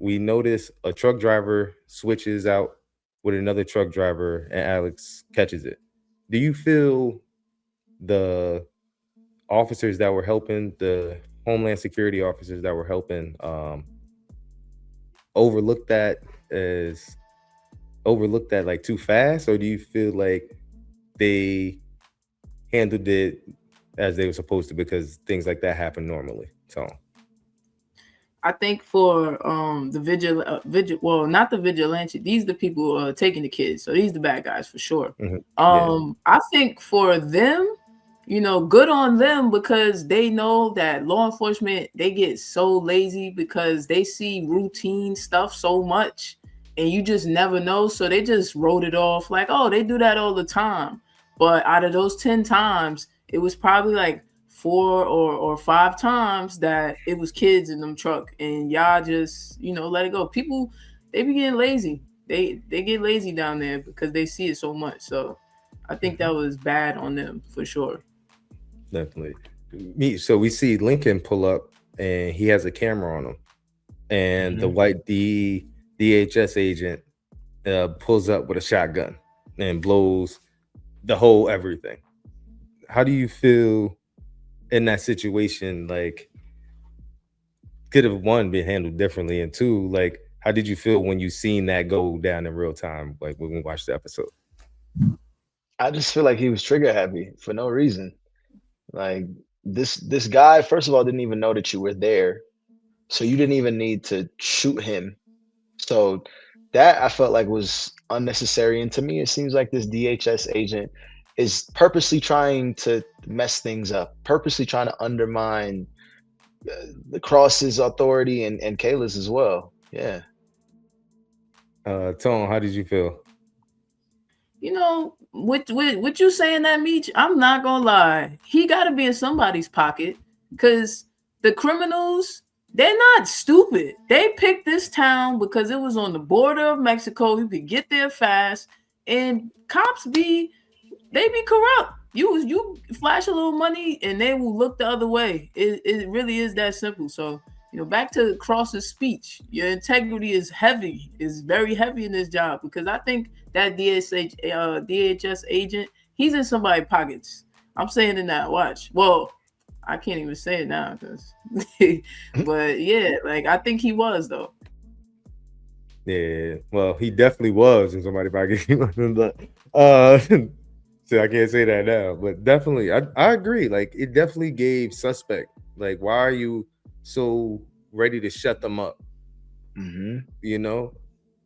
we notice a truck driver switches out with another truck driver, and Alex catches it. Do you feel the officers that were helping, the Homeland Security officers that were helping, overlook that as overlooked that like too fast, or do you feel like they handled it as they were supposed to because things like that happen normally? So, I think for well, not the vigilante. These are the people taking the kids, so these are the bad guys for sure. mhm, yeah, I think for them, good on them because they know that law enforcement they get so lazy because they see routine stuff so much, and you just never know. So they just wrote it off like, oh, they do that all the time. But out of those 10 times, it was probably like 4 or 5 times that it was kids in them truck, and y'all just let it go. People they be getting lazy. They get lazy down there because they see it so much. So I think mhm, that was bad on them for sure. definitely. So we see Lincoln pull up, and he has a camera on him, and the Hmm. white DHS agent pulls up with a shotgun and blows the whole everything. How do you feel in that situation? Like, could have one been handled differently, and two, like, how did you feel when you seen that go down in real time? Like when we watched the episode. I just feel like he was trigger happy for no reason. Like this guy, first of all, didn't even know that you were there, so you didn't even need to shoot him. So that I felt like was unnecessary. And to me, it seems like this DHS agent is purposely trying to mess things up, purposely trying to undermine the Cross's authority and Kayla's as well. Yeah. Tone, how did you feel? With you saying that, Meech, I'm not gonna lie. He got to be in somebody's pocket because the criminals, they're not stupid. They picked this town because it was on the border of Mexico. You could get there fast, and cops they be corrupt. You flash a little money and they will look the other way. It really is that simple. So back to Cross's speech. Your integrity is very heavy in this job because I think that DHS agent, he's in somebody's pockets. I'm saying in that. Watch. Well, I can't even say it now because, but yeah, like I think he was though. Yeah, well, he definitely was in somebody pocket. But, uh, so I can't say that now, but definitely, I agree. Like, it definitely gave suspect. Like, why are you so ready to shut them up? Hmm. You know,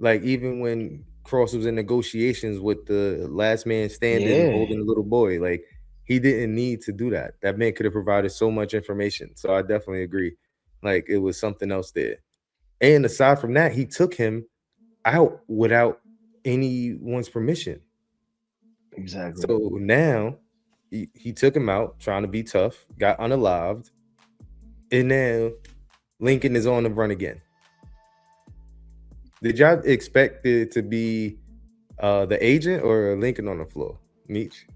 like even when Cross was in negotiations with the last man standing, Yeah. holding the little boy, like he didn't need to do that. That man could have provided so much information. So I definitely agree. Like it was something else there. And aside from that, he took him out without anyone's permission. Exactly. So now he took him out trying to be tough, got unalived, and now Lincoln is on the run again. Did y'all expect it to be the agent or Lincoln on the floor? Meech.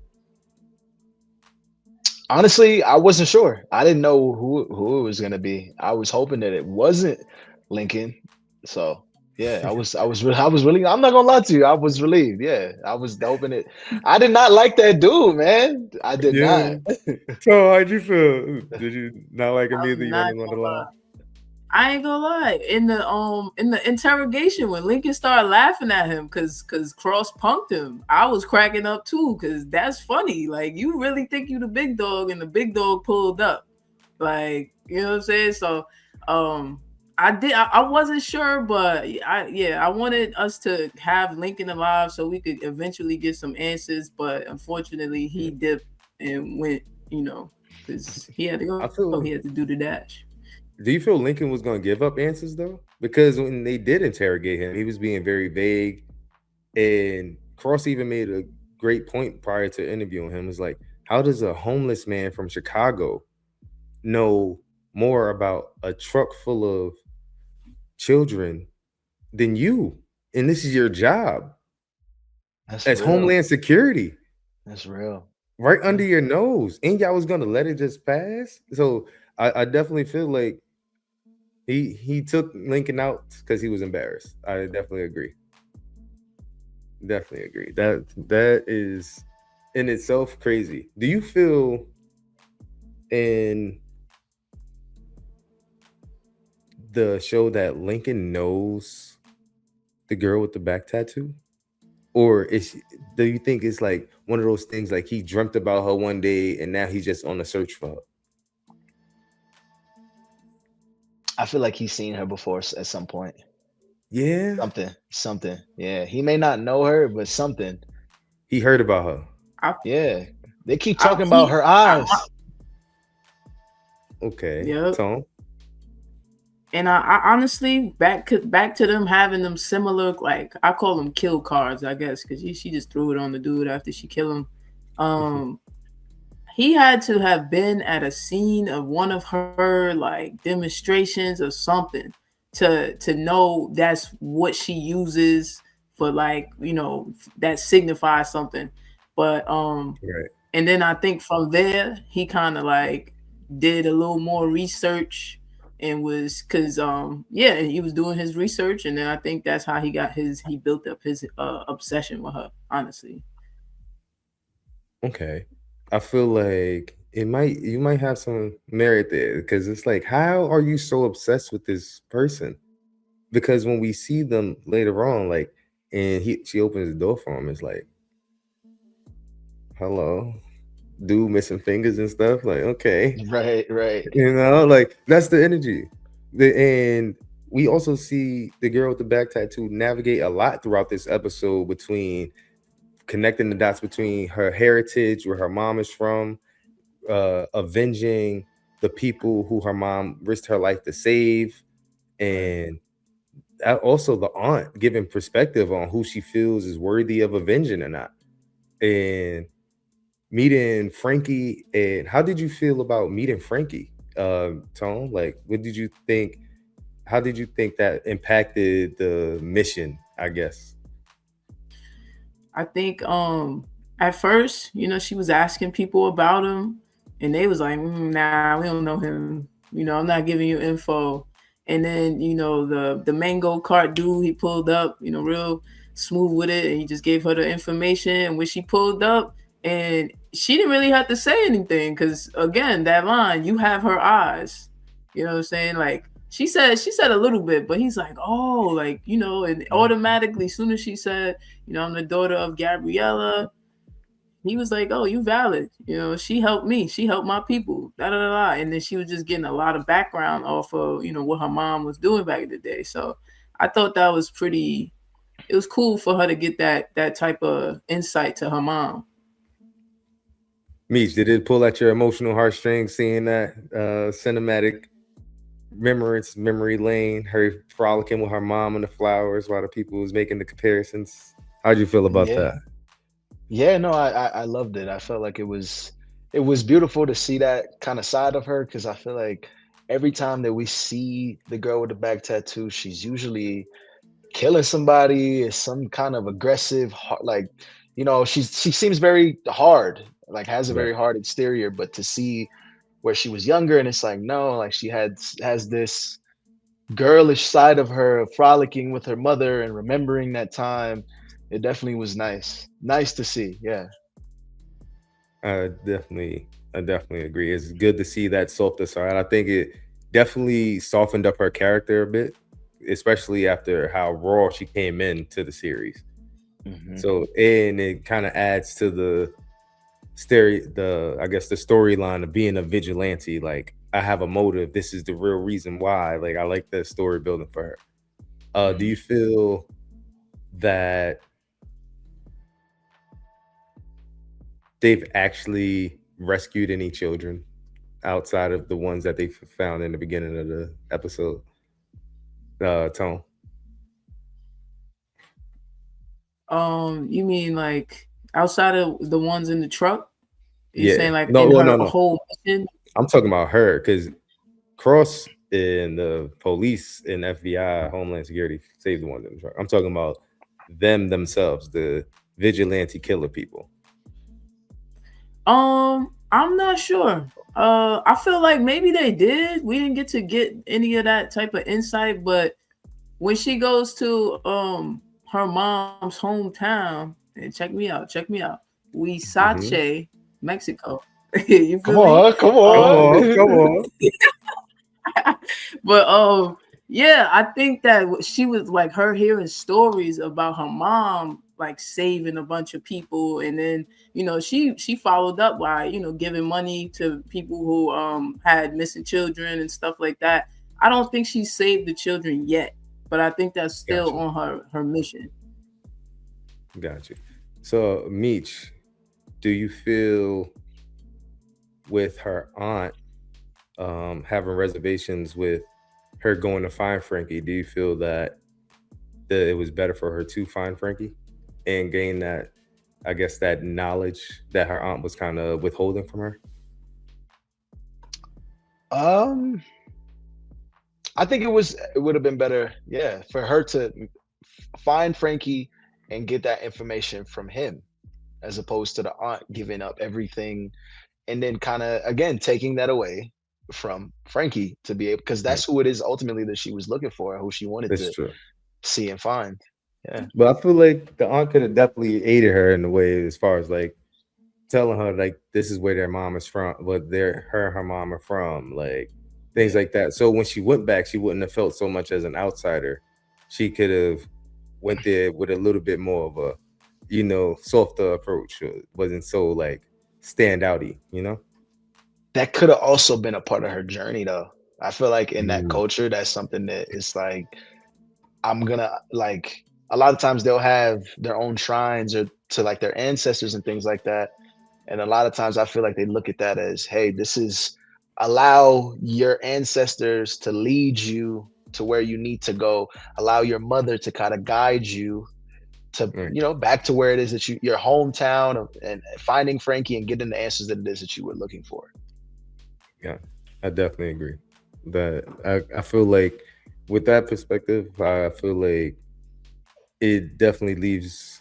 Honestly, I wasn't sure. I didn't know who it was gonna be. I was hoping that it wasn't Lincoln. So yeah, I was really. I'm not gonna lie to you. I was relieved. Yeah, I was hoping it. I did not like that dude, man. I did not. Yeah. So how'd you feel? Did you not like him either? I'm You not wanted him on the gonna line? lie. I ain't gonna lie. In the interrogation when Lincoln started laughing at him because Cross punked him, I was cracking up too because that's funny. Like you really think you the big dog and the big dog pulled up. Like, you know what I'm saying? So I wasn't sure, but I wanted us to have Lincoln alive so we could eventually get some answers, but unfortunately he dipped and went, because he had to go, I he had to feel. do the dash. Do you feel Lincoln was going to give up answers though? Because when they did interrogate him, he was being very vague, and Cross even made a great point prior to interviewing him. Was like, how does a homeless man from Chicago know more about a truck full of children than you? And this is your job That's as real. Homeland Security, That's real. right under Yeah. your nose, and y'all was gonna let it just pass. So I definitely feel like he took Lincoln out because he was embarrassed. I definitely agree. Definitely agree. That is in itself crazy. Do you feel in the show that Lincoln knows the girl with the back tattoo? Or do you think it's like one of those things like he dreamt about her one day and now he's just on the search for her? I feel like he's seen her before at some point. Yeah, Something. Yeah, he may not know her, but something. he heard about her. I, Yeah, they keep I talking about he, her I, eyes. Okay, yep. Tone. And I honestly back to them having them similar, like I call them kill cards, I guess, because she just threw it on the dude after she killed him. Um, he had to have been at a scene of one of her like demonstrations or something to know that's what she uses for, like, that signifies something. But Right. and then I think from there he kind of like did a little more research and was, because yeah, he was doing his research, and then I think that's how he built up his obsession with her, honestly. Okay. I feel like you might have some merit there because it's like, how are you so obsessed with this person? Because when we see them later on, like, and she opens the door for him, it's like, hello, dude, missing fingers and stuff. Like, okay, Right, right. like that's the energy. And we also see the girl with the back tattoo navigate a lot throughout this episode between connecting the dots between her heritage, where her mom is from, avenging the people who her mom risked her life to save, Right. and also the aunt giving perspective on who she feels is worthy of avenging or not. And meeting Frankie, and how did you feel about meeting Frankie, Tone? Like, what did you think? How did you think that impacted the mission? I guess. I think at first, she was asking people about him, and they was like, "Nah, we don't know him. I'm not giving you info." And then the mango cart dude, he pulled up, real smooth with it, and he just gave her the information. And when she pulled up, and she didn't really have to say anything, because again, that line, "You have her eyes." You know what I'm saying? Like, she said a little bit, but he's like, "Oh, like, and automatically, as soon as she said, I'm the daughter of Gabriella," he was like, "Oh, you valid. She helped me. She helped my people. Da da da da." And then she was just getting a lot of background off of what her mom was doing back in the day. So I thought that was pretty. It was cool for her to get that type of insight to her mom. Meech, did it pull at your emotional heartstrings seeing that cinematic memory lane, her frolicking with her mom and the flowers while the people was making the comparisons? How'd you feel about Yeah. that? Yeah, no, I loved it. I felt like it was beautiful to see that kind of side of her because I feel like every time that we see the girl with the back tattoo, she's usually killing somebody, is some kind of aggressive, like, she seems very hard, like has a Right. very hard exterior, but to see where she was younger and it's like, no, like she has this girlish side of her frolicking with her mother and remembering that time. It definitely was nice to see. Yeah. I definitely agree. It's good to see that softer side. I think it definitely softened up her character a bit, especially after how raw she came into the series. Hmm. So, and it kind of adds to the I guess the storyline of being a vigilante. Like, I have a motive. This is the real reason why. Like, I like that story building for her. Do Hmm. you feel that they've actually rescued any children outside of the ones that they found in the beginning of the episode? Tone. You mean like outside of the ones in the truck? You Yeah. saying like No. in Well, no, her no. whole mission? I'm talking about her because Cross and the police and FBI, Homeland Security saved the ones in the truck. I'm talking about them themselves, the vigilante killer people. I'm not sure. I feel like maybe they did. We didn't get any of that type of insight, but when she goes to her mom's hometown, and check me out, Hmm. Huizache, Mexico. You Come feel me? on, come Come Um, on, on. come on. but yeah, I think that she was like her hearing stories about her mom like saving a bunch of people, and then she followed up by giving money to people who had missing children and stuff like that. I don't think she saved the children yet, but I think that's still Gotcha, on her mission. gotcha. So, Meech, do you feel with her aunt having reservations with her going to find Frankie? Do you feel that it was better for her to find Frankie and gain that, I guess, that knowledge that her aunt was kind of withholding from her? Um, I think it would have been better, yeah, for her to find Frankie and get that information from him, as opposed to the aunt giving up everything and then kind of again taking that away from Frankie to be able, because Right. that's who it is ultimately that she was looking for, who she wanted That's to true. see and find. Yeah. But I feel like the aunt could have definitely aided her in the way as far as like telling her like this is where their mom is from, what their her and her mom are from, like things Yeah. like that. So when she went back, she wouldn't have felt so much as an outsider. She could have went there with a little bit more of a, softer approach. Wasn't so like standouty. That could have also been a part of her journey though. I feel like in that Mm, culture, that's something that is like, I'm gonna like, a lot of times they'll have their own shrines or to like their ancestors and things like that. And a lot of times I feel like they look at that as, hey, this is, allow your ancestors to lead you to where you need to go. Allow your mother to kind of guide you to, right. back to where it is that your hometown and finding Frankie and getting the answers that it is that you were looking for. Yeah, I definitely agree. That I feel like with that perspective, I feel like it definitely leaves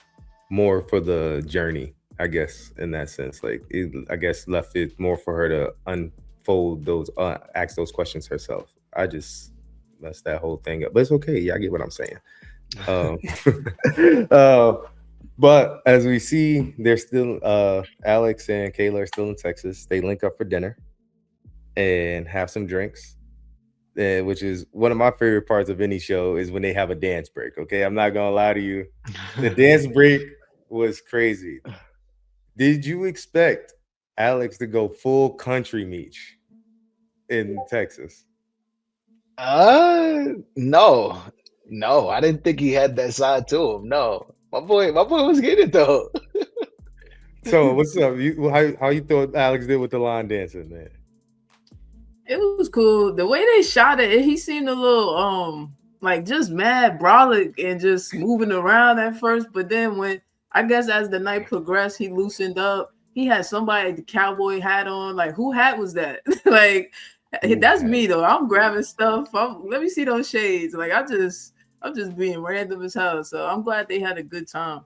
more for the journey, I guess, in that sense. Like it, I guess, left it more for her to unfold those, ask those questions herself. I just messed that whole thing up, but it's okay. Yeah, I get what I'm saying. Um, uh, but as we see, they're still Alex and Kayla are still in Texas. They link up for dinner and have some drinks, which is one of my favorite parts of any show is when they have a dance break. Okay, I'm not gonna lie to you, the dance break was crazy. Did you expect Alex to go full country meech in Texas? No, no, I didn't think he had that side to him. No, my boy was getting it though. So what's up? How you thought Alex did with the line dancing, man? It was cool. The way they shot it, he seemed a little like just mad brolic and just moving around at first, but then when I guess as the night progressed, he loosened up. He had somebody the cowboy hat on. Like who hat was that? Like Who that's had me though. I'm grabbing stuff. Let me see those shades. Like I'm just being random as hell. So I'm glad they had a good time.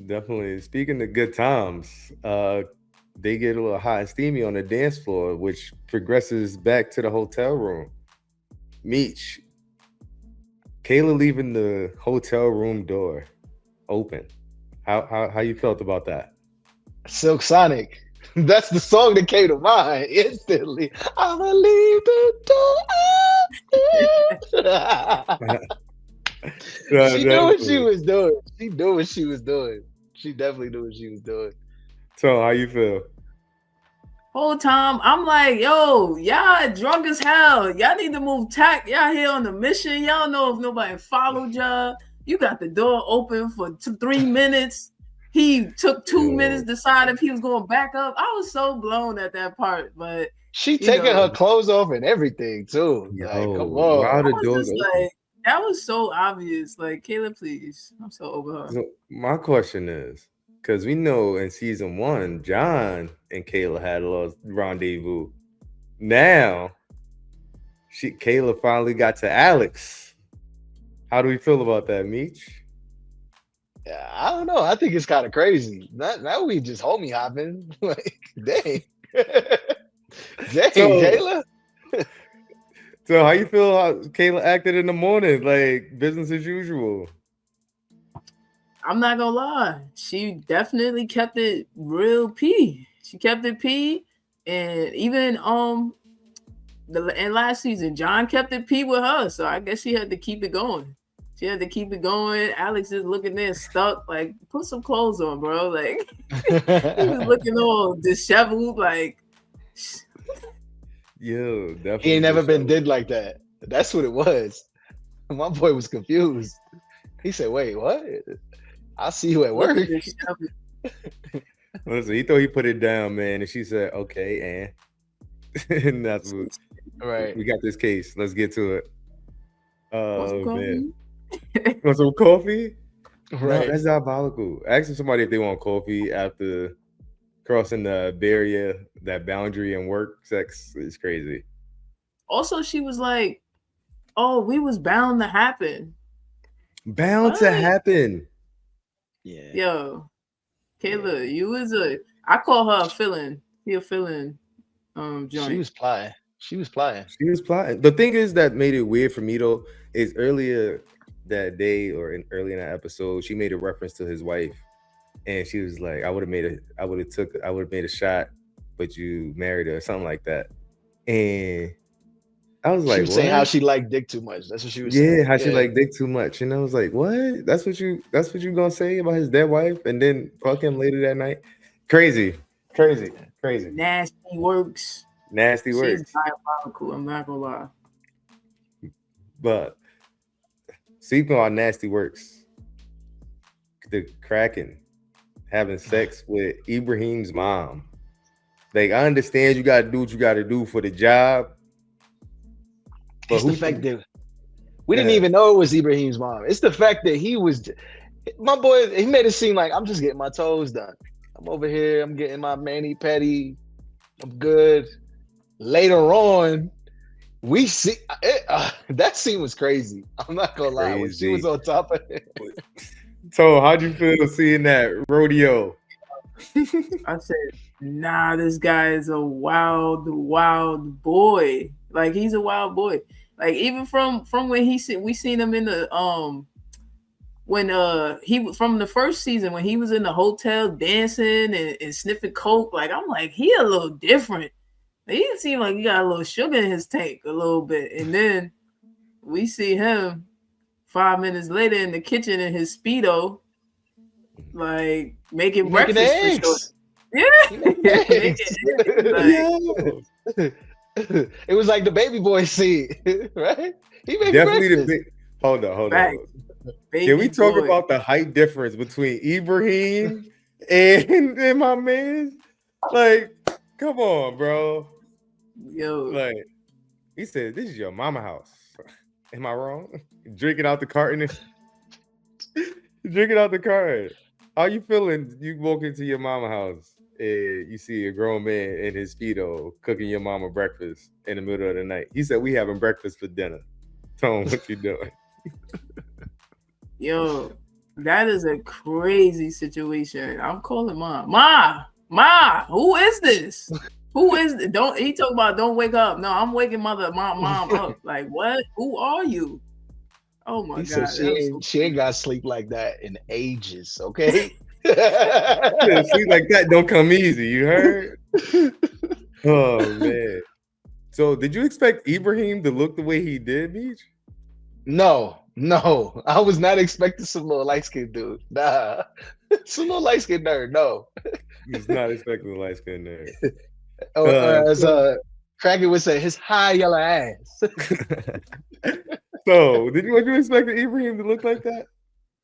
definitely. Speaking of good times, they get a little hot and steamy on the dance floor, which progresses back to the hotel room. Meech, Kayla leaving the hotel room door open. How you felt about that? Silk Sonic. That's the song that came to mind instantly. I'ma leave the door open. Yeah, She knew what she definitely. was doing. She knew what she was doing. She definitely knew what she was doing. So how you feel? Whole time I'm like, yo, y'all drunk as hell. Y'all need to move tack. Y'all here on the mission. Y'all know if nobody followed y'all. You got the door open for 3 minutes. He took 2 minutes, Yo, decide if he was going back up. I was so blown at that part, but She you taking her know, clothes off and everything too. Like, come yo, I why on. the was doors just open? like, that was so obvious. Like, Kayla, please. I'm so over her. So my question is, because we know in season one, John and Kayla had a little rendezvous. Now, Kayla finally got to Alex. How do we feel about that, Meech? Yeah, I don't know. I think it's kind of crazy. Now we just homie hopping. Like, dang. Dang, So, Kayla. so how you feel how Kayla acted in the morning? Like business as usual. I'm not gonna lie. She definitely kept it real P. She kept it P, and even and last season, John kept it P with her, so I guess she had to keep it going. She had to keep it going. Alex is looking there stuck, like, put some clothes on, bro. Like, he was looking all disheveled, like. Yo, definitely. He ain't never been did like that. That's what it was. My boy was confused. He said, "Wait, what? I'll see you at work." Listen, he thought he put it down, man, and she said, "Okay," and that's what. Right. We got this case. Let's get to it. Want some Man. Want some coffee? Right. No, that's diabolical. Asking somebody if they want coffee after crossing the barrier, that boundary in work sex is crazy. Also, she was like, "Oh, we was bound to happen." Bound to happen. Yeah. Yo, Kayla, you was I call her a fill-in. She a fill-in joint. She was plying. She was plying. The thing is that made it weird for me though is earlier that day or early in that episode, she made a reference to his wife, and she was like, "I would have made a shot, but you married her," or something like that. And I was like, she was saying how she liked dick too much. That's what she was saying. Yeah, how she liked dick too much. And I was like, what? That's what you gonna say about his dead wife and then fuck him later that night? Crazy. Nasty works. She's diabolical, I'm not gonna lie. But speaking on nasty works, the Kraken having sex with Ibrahim's mom. Like, I understand you gotta do what you gotta do for the job. But the fact that we didn't even know it was Ibrahim's mom. It's the fact that he was, my boy, he made it seem like I'm just getting my toes done. I'm over here, I'm getting my mani-pedi, I'm good. Later on, we see, that scene was crazy. I'm not gonna lie, when she was on top of it. So how'd you feel seeing that rodeo? I said, nah, this guy is a wild boy. Like, he's a wild boy. Like, even from when we seen him in the when he from the first season when he was in the hotel dancing and sniffing coke. Like, I'm like, he a little different. He didn't seem like he got a little sugar in his tank a little bit. And then we see him 5 minutes later in the kitchen in his Speedo, like making breakfast eggs. for sure. Yeah. It was like the baby boy scene, right? He made definitely breakfast. the big. Hold on. Can we talk about the height difference between Ibrahim and my man? Like, come on, bro. Yo, like, he said, "This is your mama house." Am I wrong? Drinking out the carton. Drinking out the carton. How you feeling? You walk into your mama house and you see a grown man in his Speedo cooking your mama breakfast in the middle of the night. He said, "We having breakfast for dinner." Tell him what you doing. Yo, that is a crazy situation. I'm calling Ma, who is this? Who is it? He talk about don't wake up. No, I'm waking mom up. Like, what? Who are you? Oh my God. She ain't got sleep like that in ages, okay? Yeah, sleep like that don't come easy, you heard? Oh man. So did you expect Ibrahim to look the way he did, Beach? No. I was not expecting some little light-skinned dude. Nah. Some little light-skinned nerd, no. He's not expecting a light-skinned nerd. As Kraken would say, his high yellow ass. So, did you expect Ibrahim to look like that?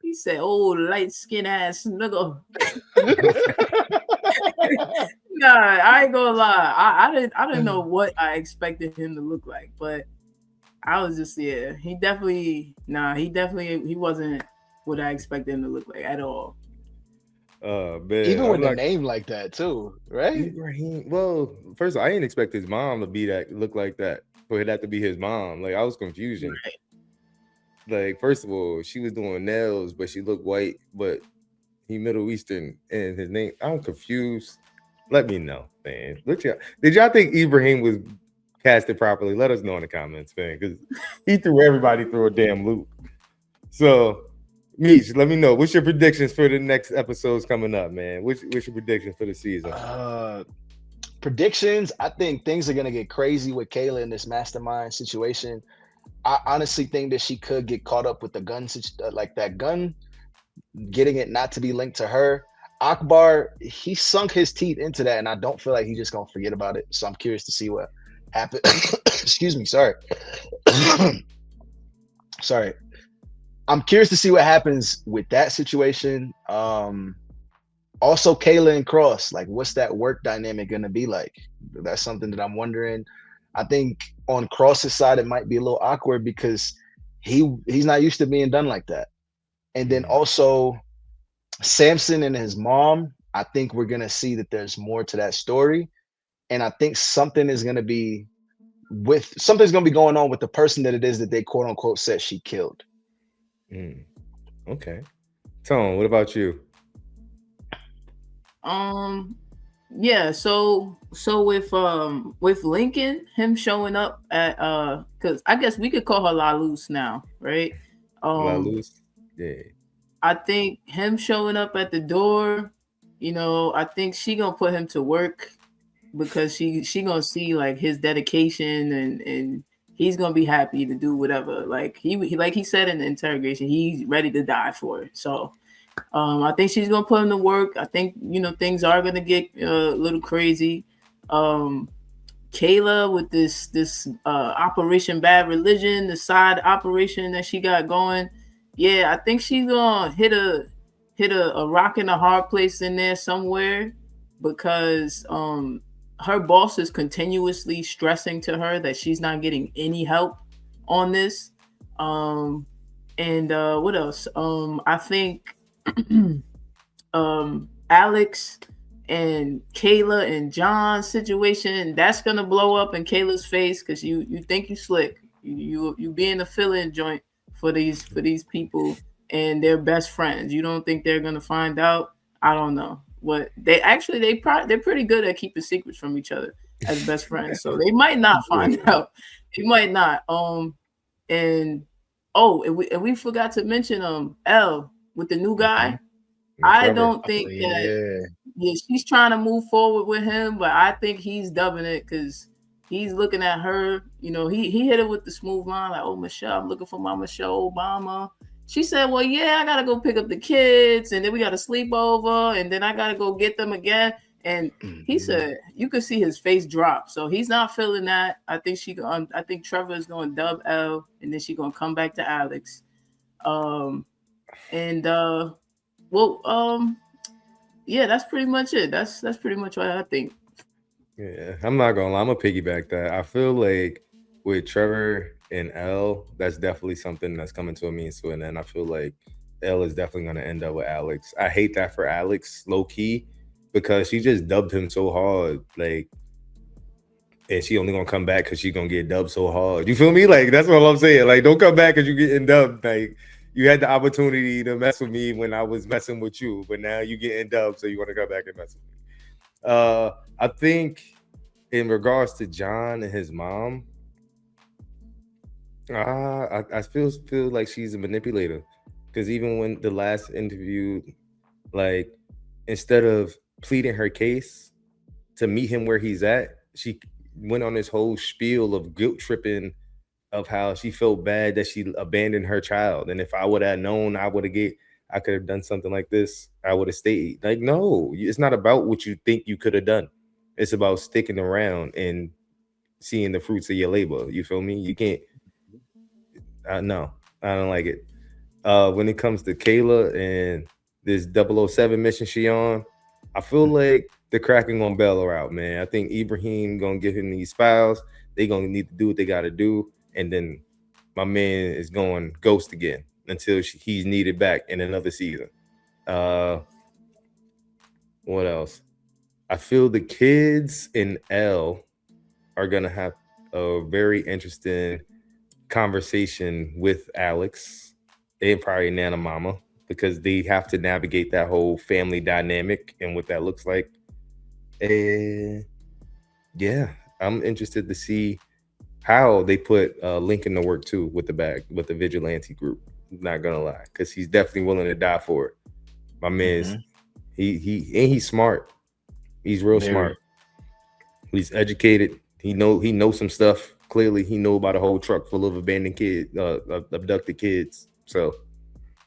He said, "Oh, light-skinned ass nigga." Nah, I ain't gonna lie. I didn't know what I expected him to look like, but I was just he definitely wasn't what I expected him to look like at all. Man, even with a name like that too, right? Ibrahim. Well, first of all, I didn't expect his mom to look like that. For that to be his mom. Like, I was confused. Right. Like, first of all, she was doing nails, but she looked white, but he Middle Eastern, and his name, I'm confused. Let me know, man. Did y'all think Ibrahim was casted properly? Let us know in the comments, man, because he threw everybody through a damn loop. So Meech, let me know. What's your predictions for the next episodes coming up, man? What's your predictions for the season? Uh, Predictions. I think things are gonna get crazy with Kayla in this mastermind situation. I honestly think that she could get caught up with the gun, like that gun, getting it not to be linked to her. Akbar, he sunk his teeth into that, and I don't feel like he's just gonna forget about it. So I'm curious to see what happens. Excuse me, sorry. Sorry. I'm curious to see what happens with that situation. Also Kayla and Cross, like what's that work dynamic gonna be like? That's something that I'm wondering. I think on Cross's side it might be a little awkward because he's not used to being done like that. And then Mm. also Samson and his mom, I think we're gonna see that there's more to that story. And I think something's gonna be going on with the person that it is that they quote unquote said she killed. Mm. Okay. Tone, what about you? Um, yeah. So with Lincoln, him showing up at because I guess we could call her La Luz now, right? La Um, Luz? Yeah. I think him showing up at the door, I think she gonna put him to work because she gonna see like his dedication and he's gonna be happy to do whatever. Like he like he said in the interrogation, he's ready to die for it. So I think she's gonna put him to work. I think things are gonna get a little crazy. Um, Kayla with this Operation Bad Religion, the side operation that she got going. Yeah, I think she's gonna hit a rock in a hard place in there somewhere because her boss is continuously stressing to her that she's not getting any help on this. Um, and what else? I think Alex and Kayla and John's situation that's gonna blow up in Kayla's face because you think you slick, you being a fill-in joint for these people and they're best friends. You don't think they're gonna find out? I don't know. What they actually they're pretty good at keeping secrets from each other as best friends, so they might not find Yeah. out. They might not. And oh, and we forgot to mention L with the new Hmm. guy. I Trevor. don't Oh think that. yeah. Yeah, she's trying to move forward with him, but I think he's dubbing it because he's looking at her. He hit her with the smooth line like, "Oh, Michelle, I'm looking for my Michelle Obama." She said, "Well, yeah, I gotta go pick up the kids, and then we got to sleep over, and then I gotta go get them again." And he Mhm. said, you could see his face drop, so he's not feeling that. I think Trevor is going to dub L, and then she gonna come back to Alex. Um, and well, yeah, that's pretty much it. That's pretty much what I think. Yeah, I'm not gonna lie. I'm gonna piggyback that. I feel like with Trevor and L, that's definitely something that's coming to a means to an end. I feel like L is definitely gonna end up with Alex. I hate that for Alex, low key, because she just dubbed him so hard. Like, and she only gonna come back because she gonna get dubbed so hard. You feel me? Like that's what I'm saying. Like, don't come back because you getting dubbed. Like, you had the opportunity to mess with me when I was messing with you, but now you getting dubbed, so you want to come back and mess with me. I think in regards to John and his mom, I feel like she's a manipulator because even when the last interview, like instead of pleading her case to meet him where he's at, she went on this whole spiel of guilt tripping of how she felt bad that she abandoned her child, and if I would have known, I could have done something like this. I would have stayed. Like, no, it's not about what you think you could have done. It's about sticking around and seeing the fruits of your labor. You feel me? You can't. No, I don't like it. When it comes to Kayla and this 007 mission she on, I feel like the Kraken gonna bail her out, man. I think Ibrahim gonna give him these files. They gonna need to do what they gotta do, and then my man is going ghost again until he's needed back in another season. Uh, what else? I feel the kids in L are gonna have a very interesting conversation with Alex and probably Nana Mama because they have to navigate that whole family dynamic and what that looks like. And yeah, I'm interested to see. how they put Lincoln to work too with the vigilante group. Not gonna lie, because he's definitely willing to die for it. My man's he's smart. He's real Very. smart. He's educated. He knows some stuff. Clearly, he know about a whole truck full of abandoned kids, abducted kids. So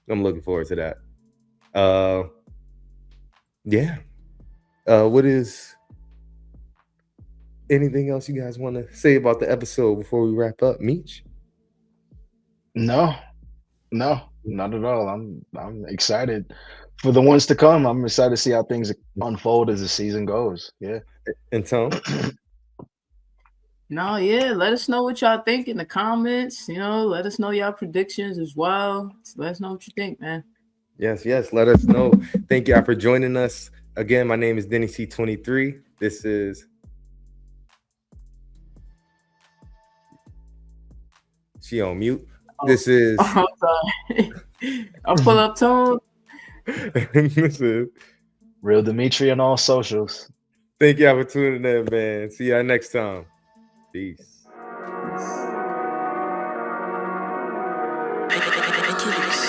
I'm looking forward to that. Uh, yeah. What is anything else you guys want to say about the episode before we wrap up, Meech? No, no, not at all. I'm excited for the ones to come. I'm excited to see how things unfold as the season goes. Yeah. And Tom? No, yeah. Let us know what y'all think in the comments. Let us know y'all predictions as well. Let us know what you think, man. Yes, yes. Let us know. Thank y'all for joining us. Again, my name is Denny C23. This is she on mute. This is I'm sorry. I'll pull up Tone. this is Real Dimitri on all socials. thank y'all for tuning in, man. See y'all next time. Peace. Peace.